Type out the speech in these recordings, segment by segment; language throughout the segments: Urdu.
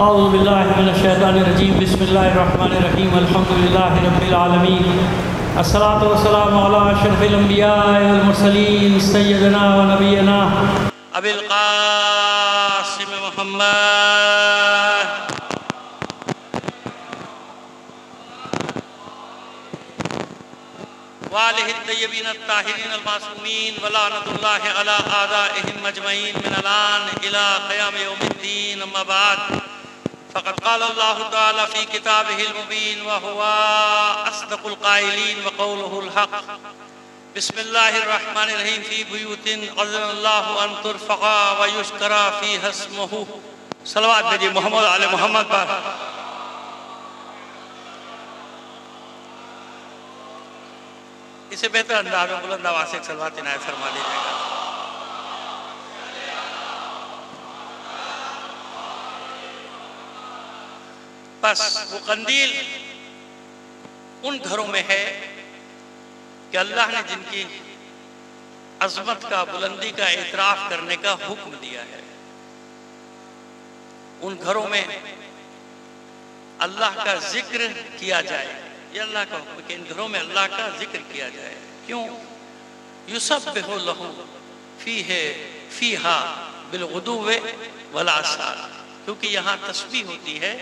اعوذ باللہ من الشیطان الرجیم بسم اللہ الرحمن الرحیم الحمدللہ رب العالمین الصلاة والسلام علی اشرف الانبیاء والمرسلین سیدنا و نبینا ابی القاسم محمد وآلہ الطیبین الطاہرین المعصومین ولعنۃ اللہ علی اعدائہم اجمعین من الآن الی قیام یوم الدین اما بعد فقد قال اللہ تعالی فی کتابہ المبین وہو اصدق القائلین وقولہ الحق بسم اللہ الرحمن الرحیم فی بیوت اذن اللہ ان ترفع ویذکر فیہا اسمہ صلوات بھیجئے محمد علی محمد پر اسے بہتر انداز میں بلند آواز سے ایک صلوات عنایت فرما دیا جائے گا۔ بس وہ قندیل ان گھروں میں ہے کہ اللہ نے جن کی عظمت کا بلندی کا اعتراف کرنے کا حکم دیا ہے، ان گھروں میں اللہ کا ذکر کیا جائے۔ یہ اللہ کا حکم ہے کہ ان گھروں میں اللہ کا ذکر کیا جائے۔ کیوں؟ یسبح لہ فیہا بالغدو والآصال، کیونکہ یہاں تسبیح ہوتی ہے،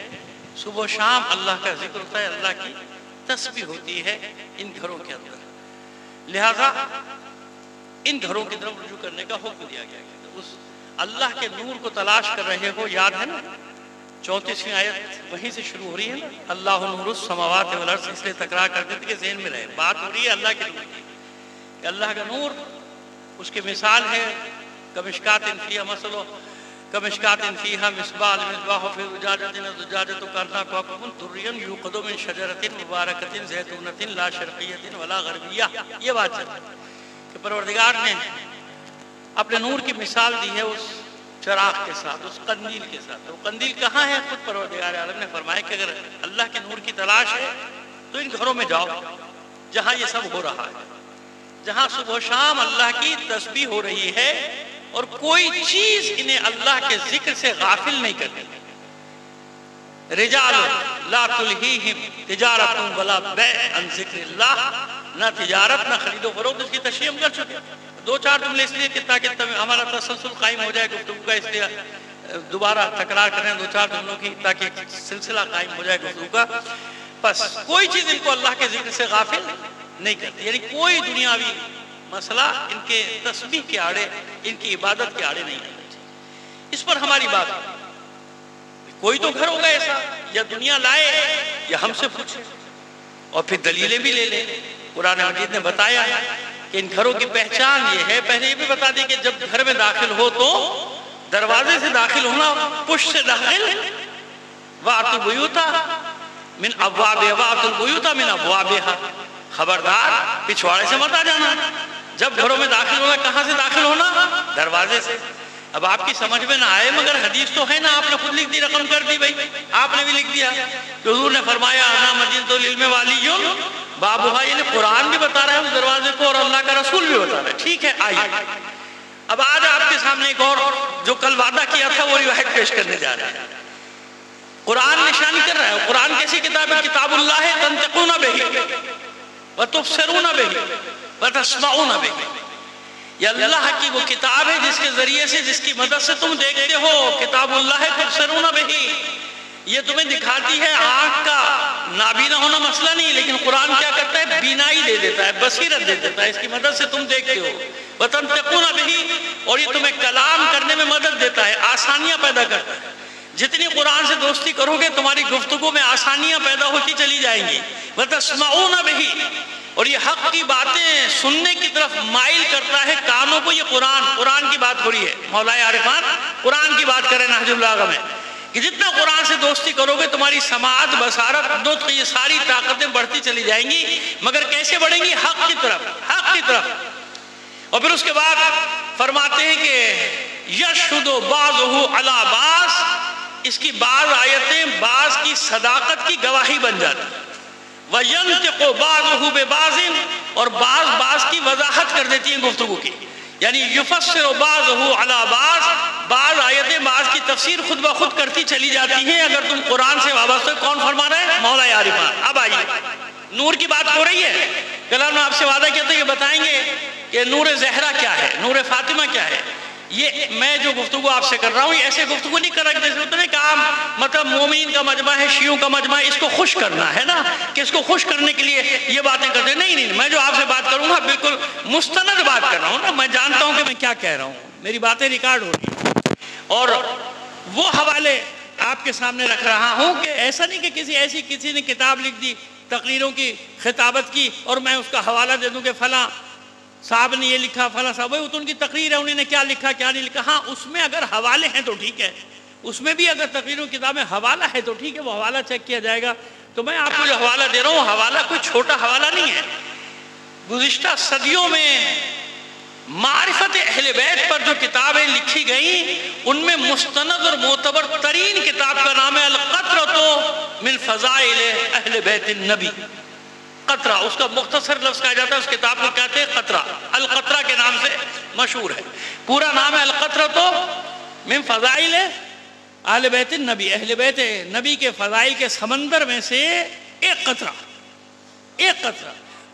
صبح و شام اللہ کا ذکر ہوتا ہے، اللہ کی تسبیح ہوتی ہے ان گھروں کے اندر، لہذا ان گھروں کی طرف رجوع کرنے کا حکم دیا گیا ہے۔ اس اللہ کے نور کو تلاش کر رہے ہو، یاد ہے نا 34ویں آیت وہیں سے شروع ہو رہی ہے نا، اللہ نور السماوات والارض، اس لیے تکرار کرتے تھے کہ ذہن میں رہے، بات ہو رہی ہے اللہ کے نور کی، کہ اللہ کا نور اس کی مثال ہے کمشکات فیہا مثلہ کمشکات فیہا مصباح المصباح فی زجاجۃ الزجاجۃ کأنہا کوکب درری یوقد من شجرۃ مبارکۃ زیتونۃ لا شرقیۃ ولا غربیہ۔ یہ بات ہے کہ پروردگار نے اپنے نور کی مثال دی ہے اس چراغ کے ساتھ، اس قندیل کے ساتھ۔ وہ قندیل کہاں ہے؟ خود پروردگار عالم نے فرمایا کہ اگر اللہ کے نور کی تلاش ہے تو ان گھروں میں جاؤ جہاں یہ سب ہو رہا ہے، جہاں صبح و شام اللہ کی تسبیح ہو رہی ہے اور کوئی چیز انہیں اللہ کے ذکر سے غافل نہیں کرتی۔ رجال لا تلہیہم تجارت ولا بیع عن ذکر اللہ، نہ تجارت نہ خرید و فروخت، اس کی تشریح ہم کر چکے۔ دو چار جملے اس لیے کہ تاکہ ہمارا تسلسل قائم ہو جائے گفتگو کا، اس لیے دوبارہ تکرار کریں دو چار جملوں کی تاکہ سلسلہ قائم ہو جائے گفتگو کا۔ بس کوئی چیز ان کو اللہ کے ذکر سے غافل نہیں کرتی، یعنی کوئی دنیاوی مسئلہ ان کے تسبیح کے آڑے، ان کی عبادت کے آڑے نہیں رہنا چاہیے۔ اس پر ہماری بات، کوئی تو گھر ہوگا ایسا، یا دنیا لائے یا ہم سے پوچھے، اور پھر دلیلیں بھی لے لیں۔ قرآن مجید نے بتایا کہ ان گھروں کی پہچان یہ ہے، پہلے یہ بھی بتا دی کہ جب گھر میں داخل ہو تو دروازے سے داخل ہونا، پشت سے داخل، وَأْتُوا الْبُيُوتَ مِنْ أَبْوَابِهَا وَأْتُوا الْبُيُوتَ مِنْ أَبْوَابِهَا، خبردار پچھواڑے سے مت آ جانا۔ جب گھروں میں داخل ہونا کہاں سے داخل ہونا؟ دروازے سے۔ اب آپ کی سمجھ میں نہ آئے مگر حدیث تو ہے نا، آپ نے خود لکھ دی، رقم کر دی بھائی، آپ نے بھی لکھ دیا کہ حضور نے فرمایا انا مدینۃ العلم والی بابھا، یعنی قرآن بھی بتا رہا ہے اس دروازے کو اور اللہ کا رسول بھی بتا رہا ہے۔ ٹھیک ہے، آئیے اب آج آپ کے سامنے ایک اور جو کل وعدہ کیا تھا وہ روایت پیش کرنے جا رہے ہیں۔ قرآن نشانی کر رہا ہے، قرآن کیسی کتاب ہے؟ کتاب اللہ ہے، تنطقون بہ وتبصرون بہ وتسمعون بہ، یہ اللہ کی وہ کتاب ہے جس کے ذریعے سے، جس کی مدد سے تم دیکھتے ہو۔ کتاب اللہ ہے تبصرون بہ، یہ تمہیں دکھاتی ہے، آنکھ کا نابینا ہونا مسئلہ نہیں، لیکن قرآن کیا کرتا ہے؟ بینائی دے دیتا ہے، بصیرت دے دیتا ہے، اس کی مدد سے تم دیکھتے ہو۔ وَتَنْتِقُونَ بِهِ، اور یہ تمہیں کلام کرنے میں مدد دیتا ہے، آسانیاں پیدا کرتا ہے۔ جتنی قرآن سے دوستی کرو گے تمہاری گفتگو میں آسانیاں پیدا ہوتی چلی جائیں گی۔ وَتَسْمَعُونَ بِهِ، اور یہ حق کی باتیں سننے کی طرف مائل کرتا ہے کانوں کو۔ یہ قرآن کی بات ہو رہی ہے، مولا عارفان قرآن کی بات کریں نہج البلاغہ میں، کہ جتنا قرآن سے دوستی کرو گے تمہاری سماعت، بصارت، نطق، یہ ساری طاقتیں بڑھتی چلی جائیں گی، مگر کیسے بڑھیں گی؟ حق کی طرف، حق کی طرف۔ اور پھر اس کے بعد فرماتے ہیں کہ یشہد بعضہ علی بعض، اس کی بعض آیتیں بعض کی صداقت کی گواہی بن جاتی، وَيَنْتِقُ بَعْضُهُ بِبَعْضٍ، اور بعض کی وضاحت کر دیتی ہیں گفتگو کی۔ یعنی یفسر بعضہ علی بعض آیتیں بعض کی تفسیر خود بخود کرتی چلی جاتی ہیں اگر تم قرآن سے وابستہ. کون فرما رہا ہے؟ مولا عارفان. اب آئیے نور کی بات ہو رہی ہے. کل ہم نے آپ سے وعدہ کیا تھا کہ بتائیں گے کہ نور زہرا کیا ہے، نور فاطمہ کیا ہے. یہ میں جو گفتگو آپ سے کر رہا ہوں یہ ایسے گفتگو نہیں کر رہا کہ جیسے ہوتا ہے کہ عام مطلب مومین کا مجمع ہے، شیعوں کا مجمع ہے، اس کو خوش کرنا ہے نا، کہ اس کو خوش کرنے کے لیے یہ باتیں کرتے ہیں. نہیں، میں جو آپ سے بات کروں گا بالکل مستند بات کر رہا ہوں نا. میں جانتا ہوں کہ میں کیا کہہ رہا ہوں، میری باتیں ریکارڈ ہو رہی ہیں اور وہ حوالے آپ کے سامنے رکھ رہا ہوں کہ ایسا نہیں کہ کسی نے کتاب لکھ دی تقریروں کی خطابت کی اور میں اس کا حوالہ دے دوں کہ فلاں صاحب نے یہ لکھا، فلاں صاحب، وہ تو ان کی تقریر ہے، انہوں نے کیا لکھا کیا نہیں لکھا. ہاں اس میں اگر حوالے ہیں تو ٹھیک ہے، اس میں بھی اگر تقریروں کی کتاب میں حوالہ ہے تو ٹھیک ہے، وہ حوالہ چیک کیا جائے گا. تو میں آپ کو جو حوالہ دے رہا ہوں حوالہ کوئی چھوٹا حوالہ نہیں ہے. گزشتہ صدیوں میں معرفت اہل بیت پر جو کتابیں لکھی گئیں ان میں مستند اور معتبر ترین کتاب کا نام ہے القطرۃ من فضائل اہل بیت النبی. قطرہ اس کا مختصر لفظ کہا جاتا ہے، اس کتاب کو کہتے ہیں قطرہ. القطرہ کے نام سے مشہور ہے. پورا نام ہے القطرۃ من فضائل اہل بیت النبی. اہل بیت نبی کے فضائل کے سمندر میں سے ایک قطرہ.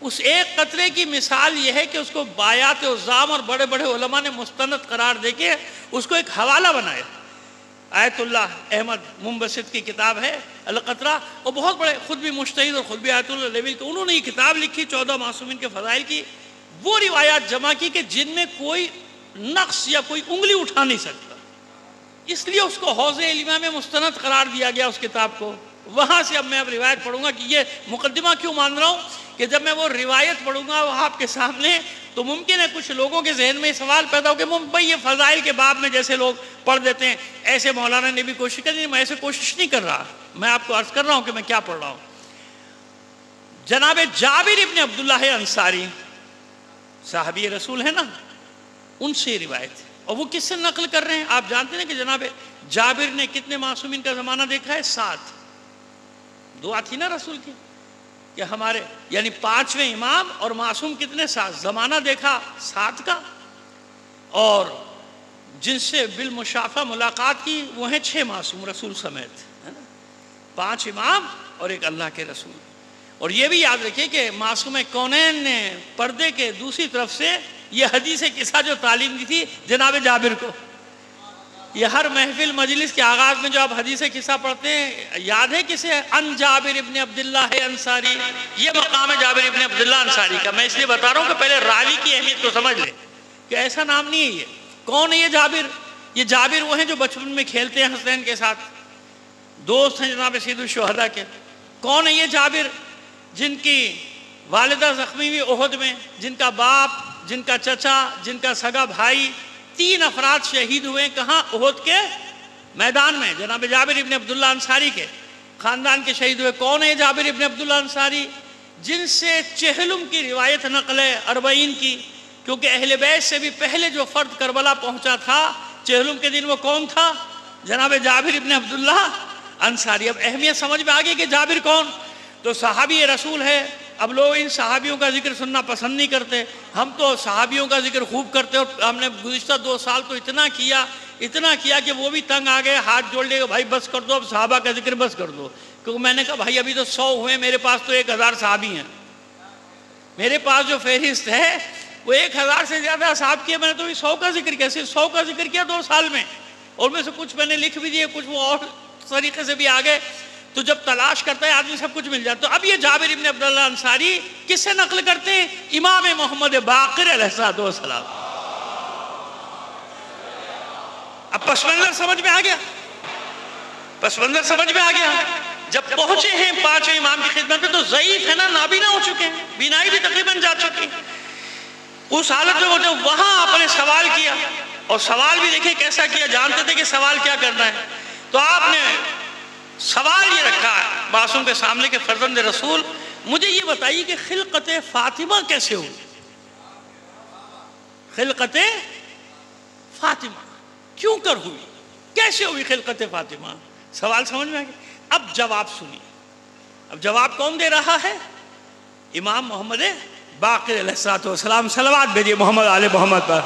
اس ایک قطرے کی مثال یہ ہے کہ اس کو بایات عظام اور بڑے بڑے علماء نے مستند قرار دے کے اس کو ایک حوالہ بنایا. آیت اللہ احمد منبسط کی کتاب ہے القطرہ، اور بہت بڑے خود بھی مجتہد اور خود بھی آیت اللہ لیوی، تو انہوں نے یہ کتاب لکھی 14 معصومین کے فضائل کی. وہ روایات جمع کی کہ جن میں کوئی نقص یا کوئی انگلی اٹھا نہیں سکتا، اس لیے اس کو حوض علمیہ میں مستند قرار دیا گیا اس کتاب کو. وہاں سے اب میں روایت پڑھوں گا کہ یہ مقدمہ کیوں مان رہا ہوں کہ جب میں وہ روایت پڑھوں گا وہ آپ کے سامنے تو ممکن ہے کچھ لوگوں کے ذہن میں سوال پیدا ہو کہ بھائی یہ فضائل کے باب میں جیسے لوگ پڑھ دیتے ہیں ایسے مولانا نے بھی کوشش کی. میں ایسے کوشش نہیں کر رہا، میں آپ کو عرض کر رہا ہوں کہ میں کیا پڑھ رہا ہوں. جناب جابر ابن عبداللہ انصاری صحابی رسول ہے نا، ان سے روایت ہے. اور وہ کس سے نقل کر رہے ہیں؟ آپ جانتے ہیں کہ جناب جابر نے کتنے معصومین کا زمانہ دیکھا ہے؟ 7. دعا تھی نا رسول کی کہ ہمارے یعنی 5ویں امام اور معصوم کتنے؟ 7. زمانہ دیکھا 7 کا، اور جن سے بالمشافہ ملاقات کی وہ ہیں 6 معصوم رسول سمیت، ہے نا. 5 امام اور ایک اللہ کے رسول. اور یہ بھی یاد رکھیے کہ معصوم کونین نے پردے کے دوسری طرف سے یہ حدیث قصہ جو تعلیم دی تھی جناب جابر کو. یہ ہر محفل مجلس کے آغاز میں جو آپ حدیث قصہ پڑھتے ہیں یاد ہے کسے؟ ان جابر ابن عبداللہ انصاری. یہ مقام ہے جابر ابن عبداللہ انصاری کا. میں اس لیے بتا رہا ہوں کہ پہلے راوی کی اہمیت کو سمجھ لیں کہ ایسا نام نہیں ہے. یہ کون ہے؟ یہ جابر. یہ جابر وہ ہیں جو بچپن میں کھیلتے ہیں حسین کے ساتھ، دوست ہیں جناب سید الشہداء کے. کون ہے یہ جابر؟ جن کی والدہ زخمی ہوئی احد میں، جن کا باپ، جن کا چچا، جن کا سگا بھائی، 3 افراد شہید ہوئے. کہاں؟ احد کے میدان میں. جناب جابر ابن عبداللہ انصاری کے خاندان کے شہید ہوئے. کون ہے جابر ابن عبداللہ انصاری؟ جن سے چہلم کی روایت نقل ہے 40 کی، کیونکہ اہل بیت سے بھی پہلے جو فرد کربلا پہنچا تھا چہلم کے دن وہ کون تھا؟ جناب جابر ابن عبداللہ انصاری. اب اہمیت سمجھ میں آگئی کہ جابر کون؟ تو صحابی رسول ہے. اب لوگ ان صحابیوں کا ذکر سننا پسند نہیں کرتے. ہم تو صحابیوں کا ذکر خوب کرتے اور ہم نے گزشتہ 2 سال تو اتنا کیا کہ وہ بھی تنگ آ گئے، ہاتھ جوڑ لے بھائی بس کر دو، اب صحابہ کا ذکر بس کر دو. کیونکہ میں نے کہا بھائی ابھی تو 100 ہوئے، میرے پاس تو 1000 صحابی ہیں. میرے پاس جو فہرست ہے وہ 1000 سے زیادہ صحابہ کی ہے. میں نے تو 100 کا ذکر کیا، صرف 100 کا ذکر کیا 2 سال میں، اور میں سے کچھ میں نے لکھ بھی دیے، کچھ وہ اور طریقے سے بھی آ گئے. تو جب تلاش کرتا ہے آدمی سب کچھ مل جاتا. تو اب یہ جابر ابن عبداللہ انصاری کس سے نقل کرتے ہیں؟ امام محمد باقر علیہ السلام. اب پس منظر سمجھ میں آ گیا. جب پہنچے ہیں 5 امام کی خدمت میں تو ضعیف ہے نا، نابینا ہو چکے ہیں، بینائی بھی تقریباً جا چکی. اس حالت میں جب وہاں آپ نے سوال کیا، اور سوال بھی دیکھیں کیسا کیا، جانتے تھے کہ سوال کیا کرنا ہے. تو آپ نے سوال یہ رکھا معصوم کے سامنے کہ فرزند رسول مجھے یہ بتائیے کہ خلقت فاطمہ کیسے ہوئی؟ خلقت فاطمہ کیوں کر ہوئی؟ کیسے ہوئی خلقت فاطمہ؟ سوال سمجھ میں آ گیا. اب جواب سنیے. اب جواب کون دے رہا ہے؟ امام محمد باقر علیہ السلام. صلوات بھیجیے محمد آل محمد پر.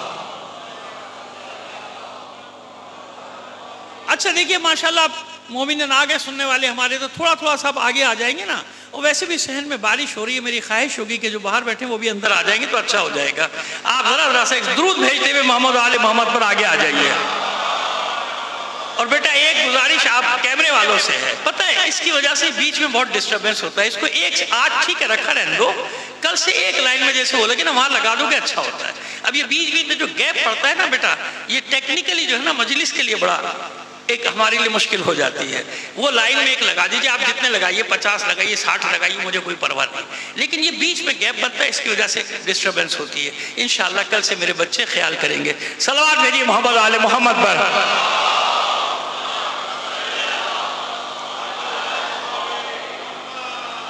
اچھا دیکھیے ماشاءاللہ مومنین آگے سننے والے ہمارے تو تھوڑا تھوڑا سب آگے آ جائیں گے نا، اور ویسے بھی صحن میں بارش ہو رہی ہے، میری خواہش ہوگی کہ جو باہر بیٹھے وہ بھی اندر آ جائیں گے تو اچھا ہو جائے گا۔ آپ ذرا سے ایک درود بھیجتے ہوئے محمد و آل محمد پر آگے آ جائیے۔ اور بیٹا ایک گزارش آپ کیمرے والوں سے ہے، پتہ ہے اس کی وجہ سے بیچ میں بہت ڈسٹربنس ہوتا ہے، اس کو ایک آج ٹھیک ہے رکھا رہنے دو، کل سے ایک لائن میں جیسے ہو لگے نا وہاں لگا دو کہ اچھا ہوتا ہے۔ اب یہ بیچ بیچ میں جو گیپ پڑتا ہے نا بیٹا، یہ ٹیکنیکلی جو ہے نا مجلس کے لیے بڑا ایک ہمارے لیے مشکل ہو جاتی ہے۔ وہ لائن میں ایک لگا دیجئے، آپ جتنے لگائیے 50 لگائیے 60 لگائیے، مجھے کوئی پرواہ نہیں، لیکن یہ بیچ میں گیپ بنتا ہے، اس کی وجہ سے ڈسٹربنس ہوتی ہے۔ انشاءاللہ کل سے میرے بچے خیال کریں گے۔ صلوات بھیجیے محمد آل محمد پر۔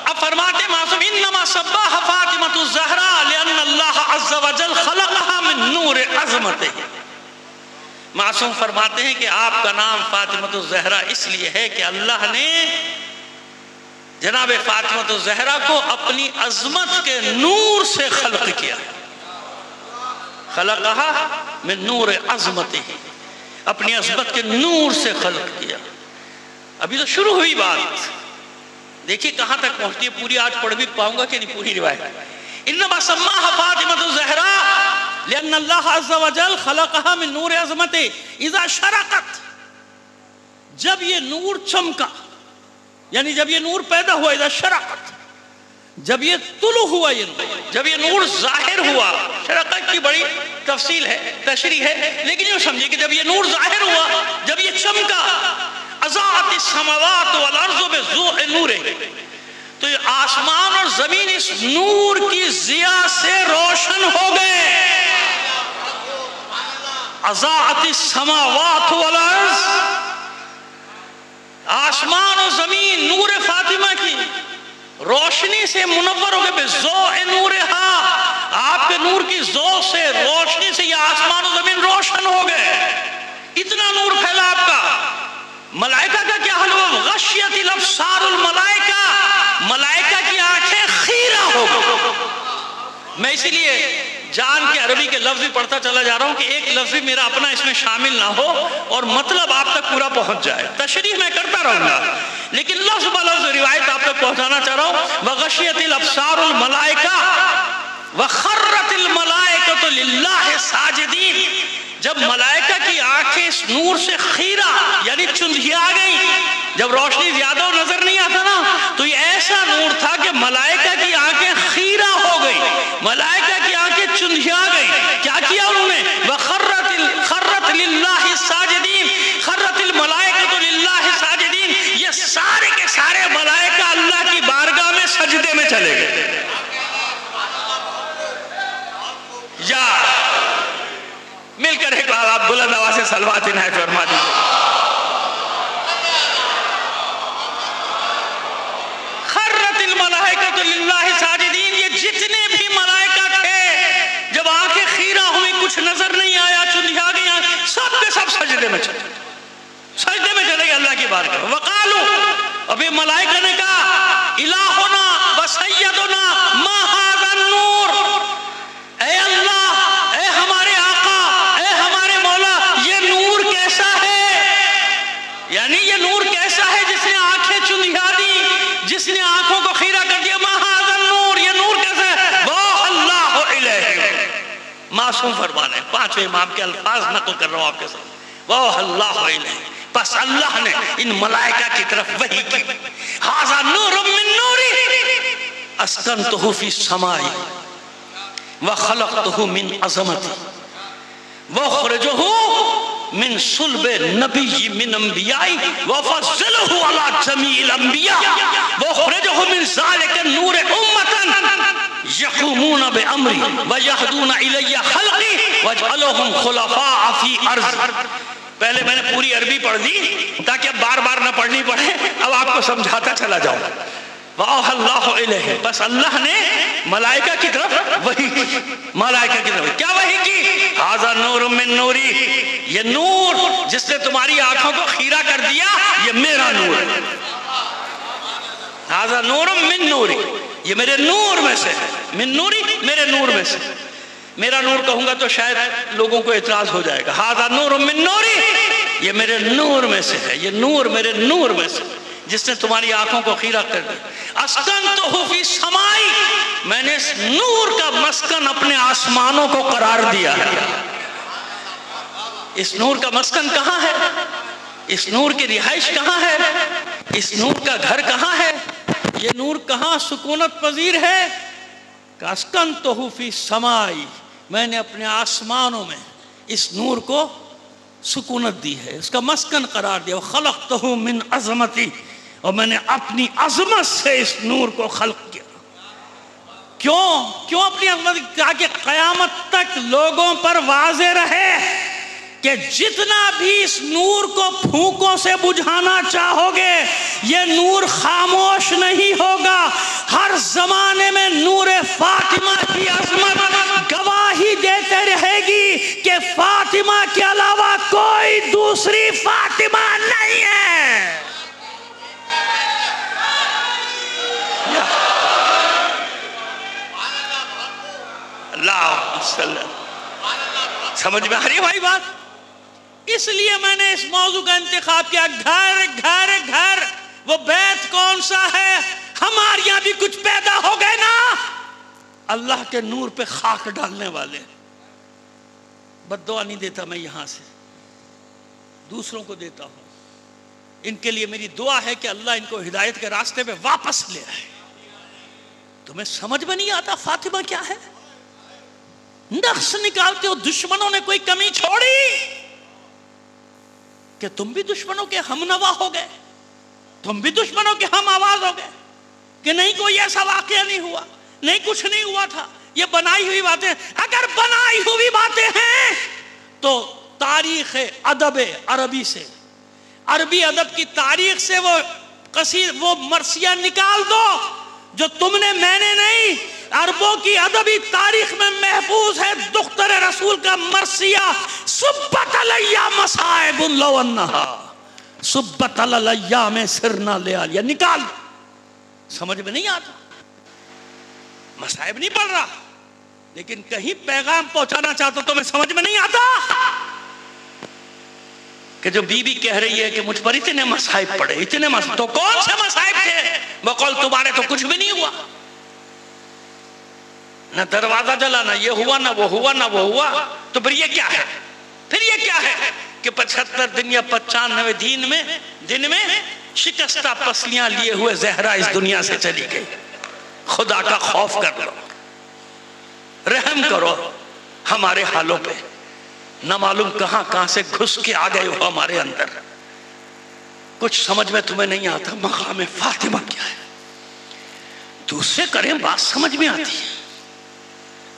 اب فرماتے معصوم انما صباح فاطمۃ الزہراء لأن اللہ عز وجل خلقها من نور عظمتہ۔ معصوم فرماتے ہیں کہ آپ کا نام فاطمۃ الزہراء اس لیے ہے کہ اللہ نے جناب فاطمۃ الزہراء کو اپنی عظمت کے نور سے خلق کیا، خلقها من نور عظمتہ، اپنی عظمت کے نور سے خلق کیا۔ ابھی تو شروع ہوئی بات، دیکھیے کہاں تک پہنچتی ہے، پوری آج پڑھ بھی پاؤں گا کہ نہیں پوری روایت۔ انما سماها فاطمۃ الزہراء لأن اللہ عز وجل خلقها من نور عظمتہ اذا شرقت، جب یہ نور چمکا، یعنی جب یہ نور پیدا ہوا، اذا شرقت، جب یہ طلوع ہوا، یہ نور جب یہ نور ظاہر ہوا، شرقت کی بڑی تفصیل ہے، تشریح ہے، لیکن یہ سمجھے کہ جب یہ نور ظاہر ہوا، جب یہ چمکا، اضاءت السماوات والارض بضوء نورہ، تو یہ آسمان اور زمین اس نور کی ضیاء سے روشن ہو گئے۔ اضاءت السماوات والارض، آسمان اور زمین نور فاطمہ کی روشنی سے منور ہو گئے، بضوء نورہا، آپ کے نور کی ضوء سے، روشنی سے یہ آسمان اور زمین روشن ہو گئے۔ اتنا نور پھیلا آپ کا۔ ملائکہ کا کیا حال ہوا؟ غشیت الابصار الملائکہ، ملائکہ کی آنکھیں خیرہ ہو گئی۔ میں اسی لیے جان کے عربی کے لفظ بھی پڑھتا چلا جا رہا ہوں کہ ایک لفظ بھی میرا اپنا اس میں شامل نہ ہو اور مطلب آپ تک پورا پہنچ جائے۔ تشریح میں کرتا رہوں گا لیکن لفظ بلفظ روایت آپ تک پہنچانا چاہ رہا ہوں۔ وغشیت الابصار الملائکہ وخرت الملائکۃ للہ ساجدین، جب ملائکہ کی آنکھیں اس نور سے خیرہ یعنی چندھیا گئی، جب روشنی زیادہ اور نظر نہیں آتا نا تو یہ ایسا نور تھا کہ ملائکہ کی آنکھیں خیرہ ہو گئی، ملائکہ کی آنکھیں چندھیا گئی۔ کیا کیا انہوں نے؟ خرت للہ ساجدین، خرت الملائکۃ للہ ساجدین، یہ سارے کے سارے ملائکہ اللہ کی بارگاہ میں سجدے میں چلے گئے۔ یا مل کر ایک بار آپ بلند آواز سے صلوات عنایت فرما دیجیے۔ خرت الملائکۃ للہ ساجدین، یہ جتنے بھی ملائکہ تھے جب آنکھیں خیرہ ہوئی، کچھ نظر نہیں آیا، چندھیا گیا، سب کے سب سجدے میں چلے گئے، سجدے میں چلے گئے اللہ کی بارگاہ۔ وقالو، ابھی ملائکہ نے کہا الہنا و سیدنا ما ھذا النور، اے اللہ، اے ہمارے آقا، اے ہمارے مولا، یہ نور کیسا ہے؟ یعنی یہ نور کیسا ہے جس نے آنکھیں چندھیا دی، جس نے آنکھوں کو خیرہ کر دیا؟ ما ھذا النور، یہ نور کیسا ہے؟ واہ اللہ الیہ، معصوم فرمانے پانچویں امام کے الفاظ نقل کر رہا ہوں آپ کے ساتھ، واہ اللہ الیہ، پس اللہ نے ان ملائکہ کی طرف وحی کی، ھذا نور من نوری اسکنتہ فی السماء وخلقتہ من عظمتی وخرجہ من صلب نبی من انبیائی وفضلہ علی جمیع الانبیاء وخرجہ من ذالک النور امتا یقومون بامری ویہدون الی خلقی وجعلہم خلفاء فی ارض۔ پہلے میں نے پوری عربی پڑھ دی تاکہ اب بار بار نہ پڑھنی پڑے، اب آپ کو سمجھاتا چلا جاؤں۔ واہ اللہ الیہ، بس اللہ نے ملائکہ کی طرف وحی کی، ملائکہ کی طرف کیا وحی کی؟ ھذا نور من نوری، یہ نور جس نے تمہاری آنکھوں کو خیرہ کر دیا یہ میرا نور ہے۔ ھذا نور من نوری، یہ میرے نور میں سے ہے، من نوری میرے نور میں سے، میرا نور کہوں گا تو شاید لوگوں کو اعتراض ہو جائے گا۔ ھذا نور من نوری، یہ میرے نور میں سے ہے، یہ نور میرے نور میں سے، جس نے تمہاری آنکھوں کو خیرہ کر دیا۔ اسکنتہ فی سمائی، میں نے اس نور کا مسکن اپنے آسمانوں کو قرار دیا ہے۔ اس نور کا مسکن کہاں ہے؟ اس نور کی رہائش کہاں ہے؟ اس نور کا گھر کہاں ہے؟ یہ نور کہاں سکونت پذیر ہے؟ اسکنتہ فی سمائی، میں نے اپنے آسمانوں میں اس نور کو سکونت دی ہے، اس کا مسکن قرار دیا۔ خلقتہ من عظمتی، اور میں نے اپنی عظمت سے اس نور کو خلق کیا۔ کیوں اپنی عظمت؟ تاکہ قیامت تک لوگوں پر واضح رہے کہ جتنا بھی اس نور کو پھونکوں سے بجھانا چاہو گے، یہ نور خاموش نہیں ہوگا۔ ہر زمانے میں نور فاطمہ کی عظمت گواہی دیتے رہے گی کہ فاطمہ کے علاوہ کوئی دوسری فاطمہ نہیں ہے۔ اللہ سمجھ میں آ رہی ہے بھائی بات؟ اس لیے میں نے اس موضوع کا انتخاب کیا، گھر گھر گھر۔ وہ بیت کون سا ہے؟ ہمارے یہاں بھی کچھ پیدا ہو گئے نا اللہ کے نور پہ خاک ڈالنے والے۔ بد دعا نہیں دیتا میں یہاں سے، دوسروں کو دیتا ہوں۔ ان کے لیے میری دعا ہے کہ اللہ ان کو ہدایت کے راستے پہ واپس لے آئے۔ تمہیں سمجھ میں نہیں آتا فاطمہ کیا ہے؟ نقص نکالتے ہو، دشمنوں نے کوئی کمی چھوڑی کہ تم بھی دشمنوں کے ہم نوا ہو گئے، تم بھی دشمنوں کے ہم آواز ہو گئے کہ نہیں کوئی ایسا واقعہ نہیں ہوا، نہیں کچھ نہیں ہوا تھا، یہ بنائی ہوئی باتیں۔ اگر بنائی ہوئی باتیں ہیں تو تاریخ ادب عربی سے، عربی ادب کی تاریخ سے وہ مرثیہ نکال دو جو تم نے، میں نے نہیں، عربوں کی ادبی تاریخ میں محفوظ ہے۔ دختر رسول کا مرثیہ، سبت علیہ مصائب لو انہا سبت علی الایام سرنا لیالیا، نکال۔ سمجھ میں نہیں آتا، مصائب نہیں پڑھ رہا، لیکن کہیں پیغام پہنچانا چاہتا تو میں سمجھ میں نہیں آتا کہ جو بی بی کہہ رہی ہے کہ مجھ پر اتنے مصائب پڑے، اتنے مصائب، تو کون سے مصائب تھے؟ بقول تمہارے تو کچھ بھی نہیں ہوا، نہ دروازہ جلا، نہ یہ ہوا، نہ وہ ہوا، نہ وہ ہوا، تو پھر یہ کیا ہے؟ پھر یہ کیا ہے کہ 75 دن یا 95 دن میں شکستہ پسلیاں لیے ہوئے زہرا اس دنیا سے چلی گئی۔ خدا کا خوف کر لو، رحم کرو ہمارے حالوں پہ، نہ معلوم کہاں سے گھس کے آ گئے ہو ہمارے اندر۔ کچھ سمجھ میں تمہیں نہیں آتا مقام فاطمہ کیا ہے؟ دوسرے کریں بات سمجھ میں آتی ہے۔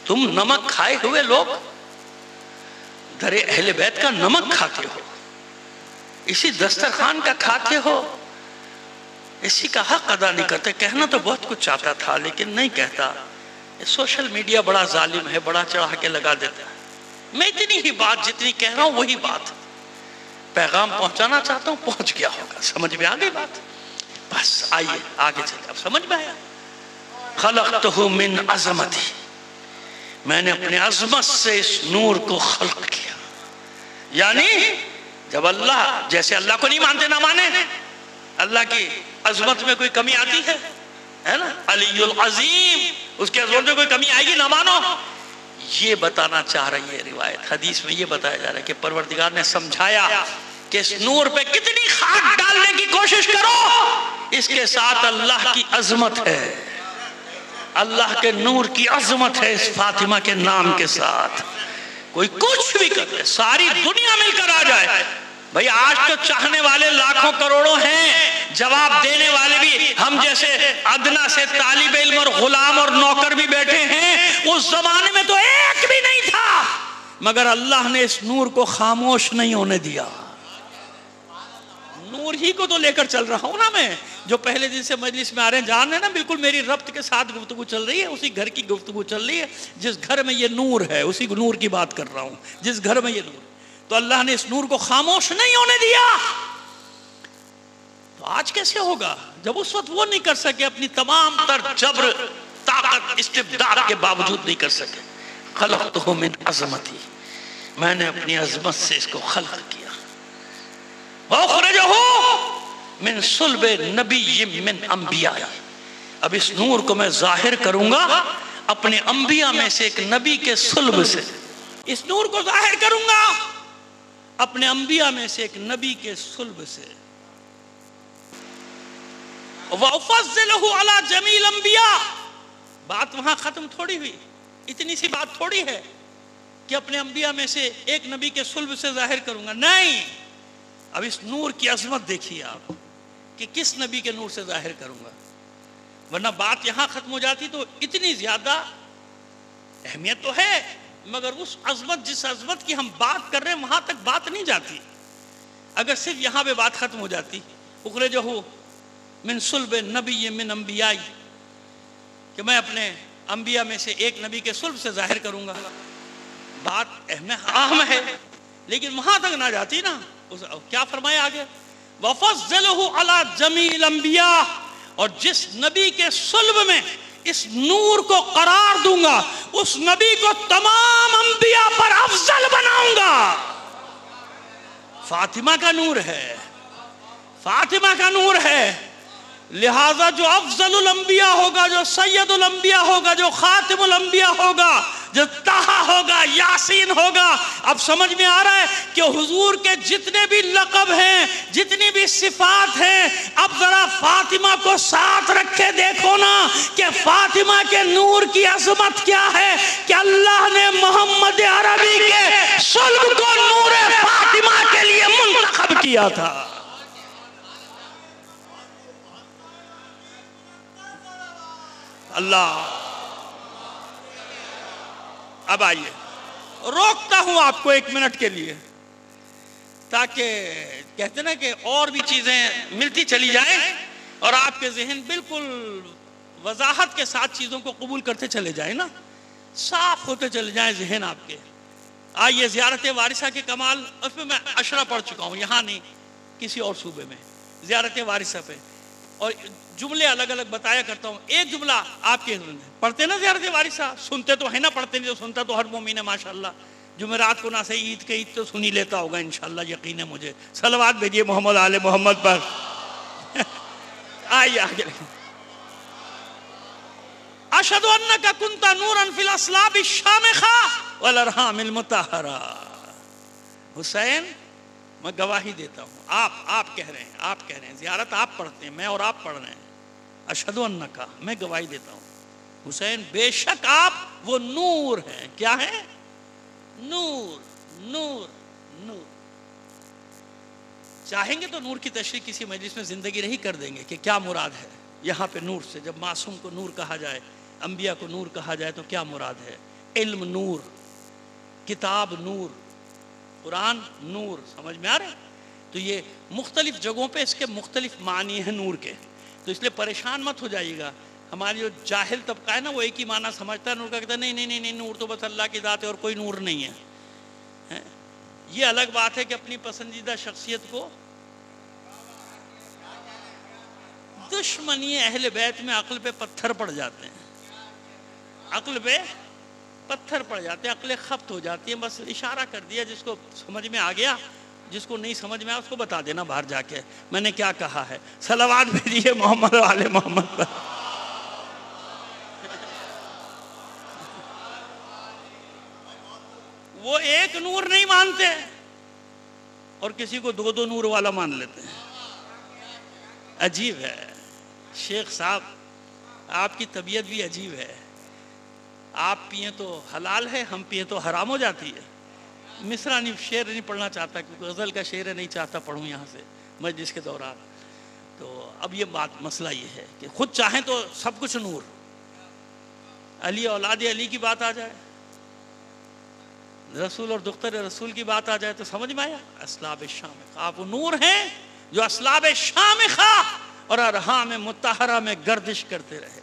تم نمک کھائے ہوئے لوگ در اہل بیت کا نمک کھاتے ہو، اسی دسترخوان کا کھاتے ہو، اسی کا حق ادا نہیں کرتے۔ کہنا تو بہت کچھ چاہتا تھا لیکن نہیں کہتا۔ سوشل میڈیا بڑا ظالم ہے، بڑا چڑھا کے لگا دیتا ہے۔ میں اتنی ہی بات جتنی کہہ رہا ہوں وہی بات پیغام پہنچانا چاہتا ہوں، پہنچ گیا ہوگا۔ سمجھ میں آ گئی بات؟ بس آئیے آگے چلے، اب سمجھ میں آیا۔ خلقتہ من عظمتی، میں نے اپنے عظمت سے اس نور کو خلق کیا۔ یعنی جب اللہ، جیسے اللہ کو نہیں مانتے نہ مانے، اللہ کی عظمت میں کوئی کمی آتی ہے نا، علی العظیم، اس کے عظمت میں کوئی کمی آئے گی نہ مانو۔ یہ بتانا چاہ رہی ہے روایت، حدیث میں یہ بتایا جا رہا ہے کہ پروردگار نے سمجھایا کہ اس نور پہ کتنی خاک ڈالنے کی کوشش کرو، اس کے ساتھ اللہ کی عظمت ہے، اللہ کے نور کی عظمت ہے اس فاطمہ کے نام کے ساتھ۔ کوئی کچھ بھی کر لے، ساری دنیا مل کر آ جائے، بھئی آج تو چاہنے والے لاکھوں کروڑوں ہیں، جواب دینے والے بھی ہم جیسے ادنا سے طالب علم اور غلام اور نوکر بھی بیٹھے ہیں۔ اس زمانے میں تو ایک بھی نہیں تھا، مگر اللہ نے اس نور کو خاموش نہیں ہونے دیا۔ نور ہی کو تو لے کر چل رہا ہوں نا میں، جو پہلے دن سے مجلس میں آ رہے ہیں، جان ہے نا بالکل میری ربط کے ساتھ گفتگو چل رہی ہے، اسی گھر کی گفتگو چل رہی ہے جس گھر میں یہ نور ہے، اسی نور کی بات کر رہا ہوں جس گھر میں یہ نور ہے۔ تو اللہ نے اس نور کو خاموش نہیں ہونے دیا۔ تو آج کیسے ہوگا جب اس وقت وہ نہیں کر سکے، اپنی تمام تر جبر، طاقت، استبداد کے باوجود نہیں کر سکے۔ خلقتہ من عظمتی، میں نے اپنی عظمت سے اس کو خلق کیا۔ وَأُخْرِجَهُ مِنْ صُلْبِ نَبِيٍّ مِّنْ أَنْبِيَائِهِ، اب اس نور کو میں ظاہر کروں گا اپنے انبیاء میں سے ایک نبی کے صلب سے، اس نور کو ظاہر کروں گا اپنے انبیاء میں سے ایک نبی کے صلب سے۔ وَأُفَضِّلُهُ عَلَى جَمِيعِ الْأَنْبِيَاءِ، بات وہاں ختم تھوڑی ہوئی، اتنی سی بات تھوڑی ہے کہ اپنے انبیاء میں سے ایک نبی کے صلب سے ظاہر کروں گا، نہیں، اب اس نور کی عظمت دیکھیے آپ کہ کس نبی کے نور سے ظاہر کروں گا، ورنہ بات یہاں ختم ہو جاتی تو اتنی زیادہ اہمیت تو ہے مگر اس عظمت جس عظمت کی ہم بات کر رہے ہیں وہاں تک بات نہیں جاتی، اگر صرف یہاں پہ بات ختم ہو جاتی اخرجہ من صلب نبی من انبیائی، کہ میں اپنے انبیاء میں سے ایک نبی کے صلب سے ظاہر کروں گا، بات اہم ہے لیکن وہاں تک نہ جاتی نا، کیا فرمایا آگے، وَفَضِّلُهُ عَلَى جَمِيعِ الْأَنْبِيَاءِ، اور جس نبی کے صلب میں اس نور کو قرار دوں گا اس نبی کو تمام انبیاء پر افضل بناؤں گا۔ فاطمہ کا نور ہے، فاطمہ کا نور ہے، لہذا جو افضل الانبیاء ہوگا، جو سید الانبیاء ہوگا، جو خاتم الانبیاء ہوگا، جو طٰہٰ ہوگا، یاسین ہوگا، اب سمجھ میں آ رہا ہے کہ حضور کے جتنے بھی لقب ہیں، جتنی بھی صفات ہیں، اب ذرا فاطمہ کو ساتھ رکھے دیکھو نا کہ فاطمہ کے نور کی عظمت کیا ہے کہ اللہ نے محمد عربی کے صلب کو نور فاطمہ کے لیے منتخب کیا تھا۔ اللہ، اب آئیے روکتا ہوں آپ کو ایک منٹ کے لیے تاکہ کہتے نا کہ اور بھی چیزیں ملتی چلی جائیں اور آپ کے ذہن بالکل وضاحت کے ساتھ چیزوں کو قبول کرتے چلے جائیں نا، صاف ہوتے چلے جائیں ذہن آپ کے۔ آئیے زیارت وارثہ کے کمال، اس میں میں اشرہ پڑھ چکا ہوں، یہاں نہیں کسی اور صوبے میں، زیارت وارثہ پہ، اور جملے الگ الگ بتایا کرتا ہوں۔ ایک جملہ آپ کے پڑھتے نا زیارت وارثہ، سنتے تو ہے نا، پڑھتے نہیں تو سنتا تو ہر مومن ہے ماشاءاللہ، جمعرات کو نہ سے عید کے عید تو سنی لیتا ہوگا انشاءاللہ، یقین ہے مجھے۔ صلوات بھیجئے محمد آل محمد پر۔ آئیے آگے، اشہد انک کنت نورا فی الاصلاب الشامخہ والارحام المطہرہ۔ حسین، میں گواہی دیتا ہوں، آپ کہہ رہے ہیں، زیارت آپ پڑھتے ہیں، میں اور آپ پڑھ رہے ہیں، اشہد انکا، میں گواہی دیتا ہوں حسین بے شک آپ وہ نور ہیں۔ کیا ہے؟ نور، نور، نور۔ چاہیں گے تو نور کی تشریح کسی مجلس میں زندگی نہیں کر دیں گے کہ کیا مراد ہے یہاں پہ نور سے، جب معصوم کو نور کہا جائے، انبیاء کو نور کہا جائے تو کیا مراد ہے؟ علم نور، کتاب نور، قرآن نور، سمجھ میں آ رہا ہے؟ تو یہ مختلف جگہوں پہ اس کے مختلف معنی ہیں نور کے، تو اس لیے پریشان مت ہو جائیے گا۔ ہماری جو جاہل طبقہ ہے نا وہ ایک ہی معنی سمجھتا ہے نور کا، کہتا ہے نہیں نور تو بس اللہ کی ذات ہے اور کوئی نور نہیں ہے۔ یہ الگ بات ہے کہ اپنی پسندیدہ شخصیت کو، دشمنی اہل بیت میں عقل پہ پتھر پڑ جاتے ہیں، عقل پہ پتھر پڑ جاتے ہیں، عقلیں خبت ہو جاتی ہیں، بس اشارہ کر دیا، جس کو سمجھ میں آ گیا، جس کو نہیں سمجھ میں آیا اس کو بتا دینا باہر جا کے میں نے کیا کہا ہے۔ صلوات بھیجئے محمد آل محمد پر۔ وہ ایک نور نہیں مانتے اور کسی کو دو نور والا مان لیتے ہیں، عجیب ہے۔ شیخ صاحب، آپ کی طبیعت بھی عجیب ہے، آپ پئیں تو حلال ہے، ہم پئیں تو حرام ہو جاتی ہے۔ مصرع نہیں، شعر نہیں پڑھنا چاہتا کیونکہ غزل کا شعر نہیں چاہتا پڑھوں یہاں سے مجلس کے دوران۔ تو اب یہ بات، مسئلہ یہ ہے کہ خود چاہیں تو سب کچھ نور، علی اولاد علی کی بات آ جائے، رسول اور دختر رسول کی بات آ جائے تو سمجھ میں آیا؟ اسلاب شامخہ، آپ وہ نور ہیں جو اسلاب شامخہ اور ارحام مطہرہ میں گردش کرتے رہے۔